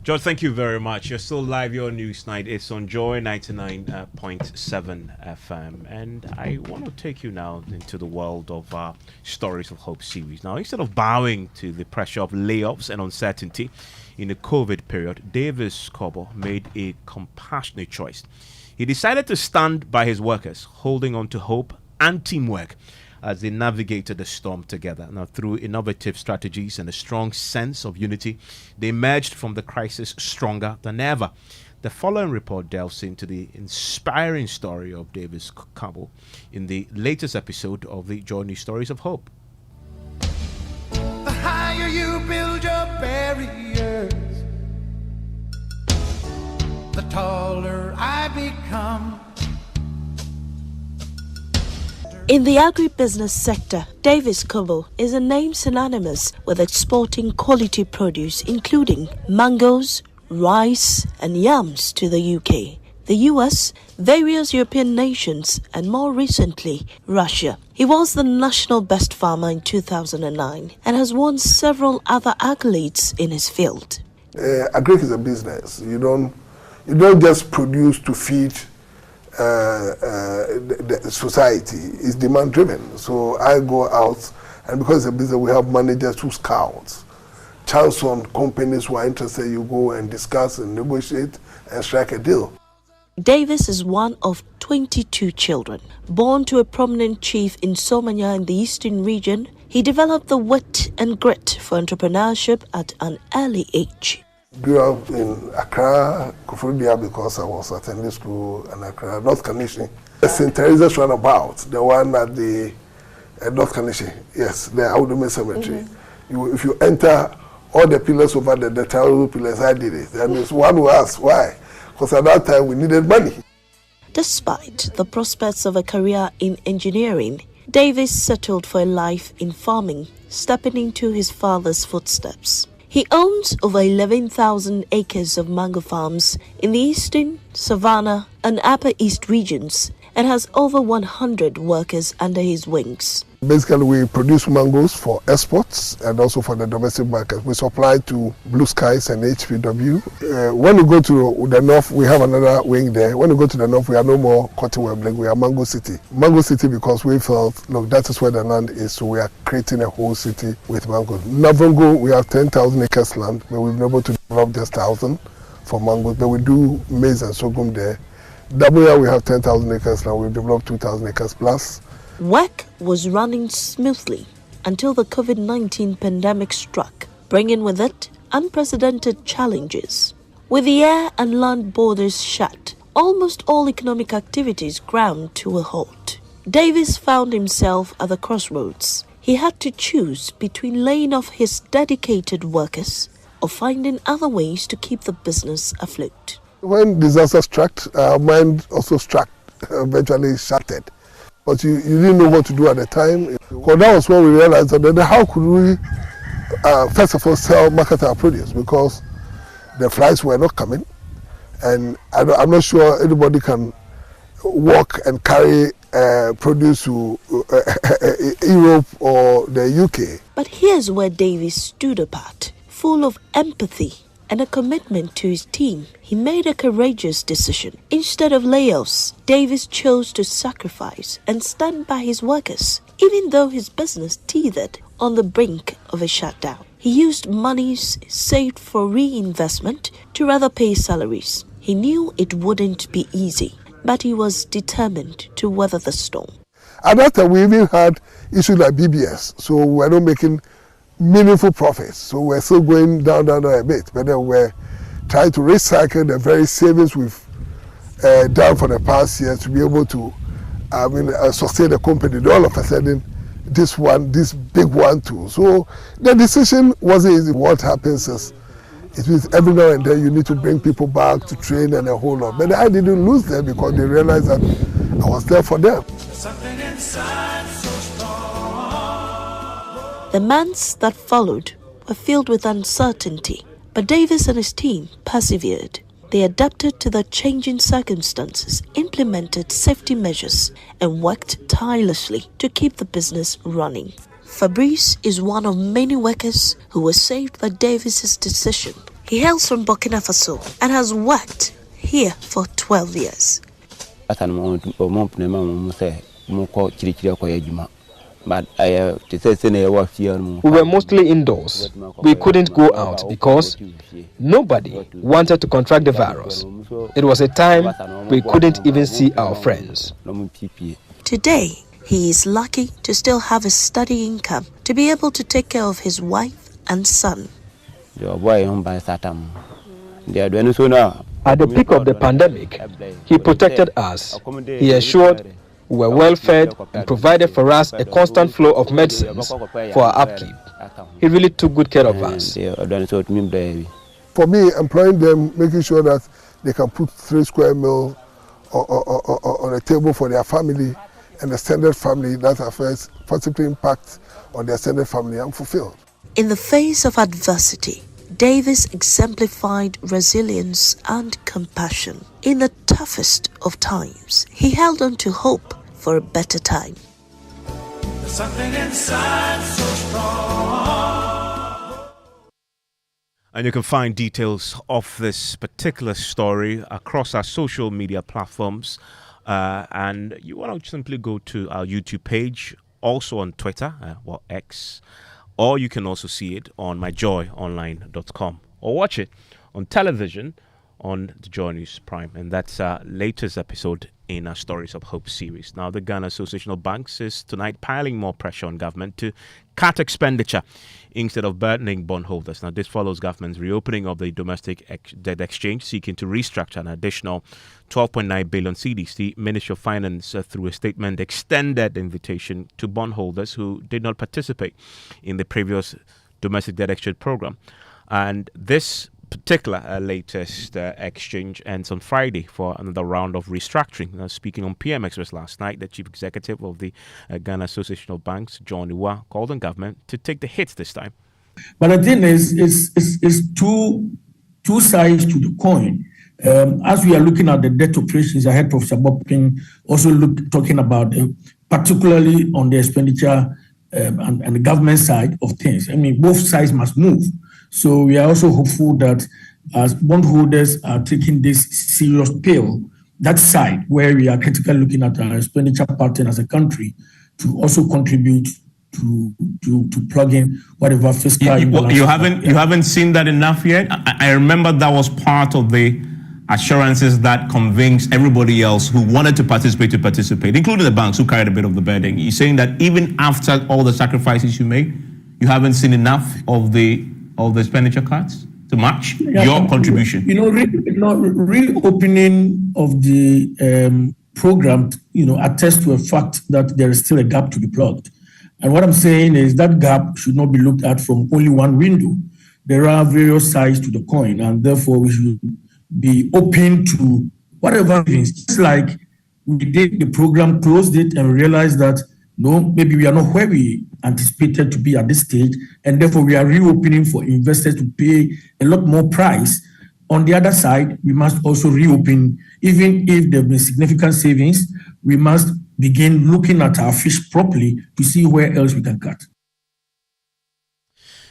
George, thank you very much. You're still live. Your Newsnight. It's on Joy 99.7 FM. And I want to take you now into the world of Stories of Hope series. Now, instead of bowing to the pressure of layoffs and uncertainty in the COVID period, Davis Kobo made a compassionate choice. He decided to stand by his workers, holding on to hope and teamwork as they navigated the storm together. Now, through innovative strategies and a strong sense of unity, they emerged from the crisis stronger than ever. The following report delves into the inspiring story of Davis Kobo in the latest episode of the Journey Stories of Hope. The higher you build your barriers, the taller I become. In the agribusiness sector, Davis Kobo is a name synonymous with exporting quality produce including mangoes, rice and yams to the UK, the US, various European nations and more recently, Russia. He was the national best farmer in 2009 and has won several other accolades in his field. Agric is a business. You don't just produce to feed the society. Is demand driven. So I go out, and because it's a business, we have managers who scout. Chance on companies who are interested, you go and discuss and negotiate and strike a deal. Davis is one of 22 children. Born to a prominent chief in Somanya in the eastern region, he developed the wit and grit for entrepreneurship at an early age. Grew up in Accra, Kufurubia, because I was attending school in Accra, North Kaneshie. St. Teresa's roundabout, the one at the North Kaneshie, yes, the Audome Cemetery. If you enter all the pillars over the tower pillars, I did it. And one who asked why, because at that time we needed money. Despite the prospects of a career in engineering, Davis settled for a life in farming, stepping into his father's footsteps. He owns over 11,000 acres of mango farms in the eastern, Savannah, and Upper East regions and has over 100 workers under his wings. Basically, we produce mangoes for exports and also for the domestic market. We supply to Blue Skies and HPW. When we go to the north, we have another wing there. When we go to the north, we are no more cotton web lake, we are Mango City. Mango City because we felt, look, that is where the land is, so we are creating a whole city with mangoes. Navongo, we have 10,000 acres land, but we've been able to develop just 1,000 for mangoes, but we do maize and sorghum there. Dabuya, we have 10,000 acres now, we've developed 2,000 acres plus. Work was running smoothly until the COVID-19 pandemic struck, bringing with it unprecedented challenges. With the air and land borders shut, almost all economic activities ground to a halt. Davis found himself at the crossroads. He had to choose between laying off his dedicated workers or finding other ways to keep the business afloat. When disaster struck, our mind also struck, eventually shattered. But you didn't know what to do at the time. Because that was when we realized that then how could we, first of all, market our produce, because the flights were not coming. And I'm not sure anybody can walk and carry produce to Europe or the UK. But here's where Davis stood apart, full of empathy and a commitment to his team. He made a courageous decision. Instead of layoffs, Davis chose to sacrifice and stand by his workers, even though his business teetered on the brink of a shutdown. He used monies saved for reinvestment to rather pay salaries. He knew it wouldn't be easy, but he was determined to weather the storm. At that time, we even had issues like BBS, so we were not making meaningful profits. So we're still going down a bit, but then we're trying to recycle the very savings we've done for the past year to be able to sustain the company. All of a sudden, this big one too. So the decision wasn't easy. What happens is, it means every now and then you need to bring people back to train and a whole lot. But I didn't lose them because they realized that I was there for them. The months that followed were filled with uncertainty, but Davis and his team persevered. They adapted to the changing circumstances, implemented safety measures, and worked tirelessly to keep the business running. Fabrice is one of many workers who were saved by Davis's decision. He hails from Burkina Faso and has worked here for 12 years. We were mostly indoors. We couldn't go out because nobody wanted to contract the virus. It was a time we couldn't even see our friends. Today, he is lucky to still have a steady income to be able to take care of his wife and son. At the peak of the pandemic, he protected us. He ensured we were well fed and provided for us a constant flow of medicines for our upkeep. He really took good care of us. For me, employing them, making sure that they can put 3 square meals on a table for their family and extended family, that affects positive impact on the extended family, I'm fulfilled. In the face of adversity, Davis exemplified resilience and compassion. In the toughest of times, he held on to hope for a better time. There's something inside so strong. And you can find details of this particular story across our social media platforms. And you want to simply go to our YouTube page, also on Twitter, X, or you can also see it on myjoyonline.com or watch it on television on the Joy News Prime. And that's our latest episode in our Stories of Hope series. Now, the Ghana Association of Banks is tonight piling more pressure on government to cut expenditure instead of burdening bondholders. Now, this follows government's reopening of the domestic debt exchange, seeking to restructure an additional 12.9 billion cedis. The Ministry of Finance, through a statement, extended the invitation to bondholders who did not participate in the previous domestic debt exchange program. And this particular latest exchange ends on Friday for another round of restructuring. Now, speaking on PM Express last night, the chief executive of the Ghana Association of Banks, John Iwa, called on government to take the hits this time. But the thing is two sides to the coin. As we are looking at the debt operations, I heard Professor Bopping also talking about particularly on the expenditure and the government side of things. I mean, both sides must move. So we are also hopeful that as bondholders are taking this serious pill, that side where we are critically looking at our expenditure pattern as a country to also contribute to plug in whatever fiscal you haven't seen that enough yet. I remember that was part of the assurances that convinced everybody else who wanted to participate, including the banks who carried a bit of the burden. You're saying that even after all the sacrifices you made, you haven't seen enough of the expenditure cuts to match your contribution. Reopening of the program, attests to a fact that there is still a gap to be plugged. And what I'm saying is that gap should not be looked at from only one window. There are various sides to the coin, and therefore we should be open to whatever means. Just like we did the program, closed it, and realized that no, maybe we are not where we anticipated to be at this stage, and therefore we are reopening for investors to pay a lot more price. On the other side, we must also reopen, even if there have been significant savings, we must begin looking at our fish properly to see where else we can cut.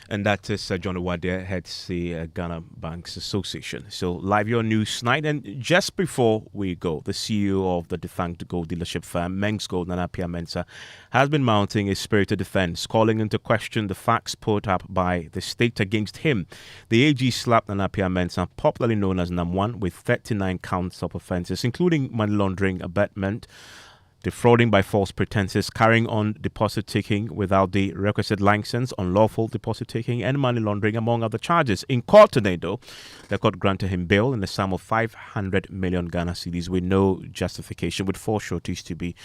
And that is John Owade, heads the Ghana Banks Association. So, live your news night. And just before we go, the CEO of the defunct gold dealership firm, Mengs Gold, Nana Mensah, has been mounting a spirited defense, calling into question the facts put up by the state against him. The AG slapped Nana Mensah, popularly known as NAM1, with 39 counts of offences, including money laundering, abetment, defrauding by false pretenses, carrying on deposit taking without the requisite license, unlawful deposit taking, and money laundering, among other charges. In court today, though, the court granted him bail in the sum of 500 million Ghana cedis with no justification, with 4 sureties to be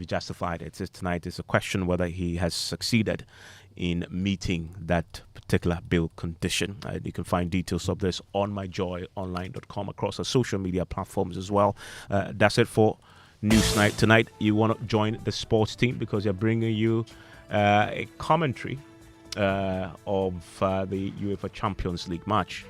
justified. Tonight is a question whether he has succeeded in meeting that particular bail condition. You can find details of this on myjoyonline.com across our social media platforms as well. That's it for News Night. Tonight, you want to join the sports team because they're bringing you a commentary of the UEFA Champions League match.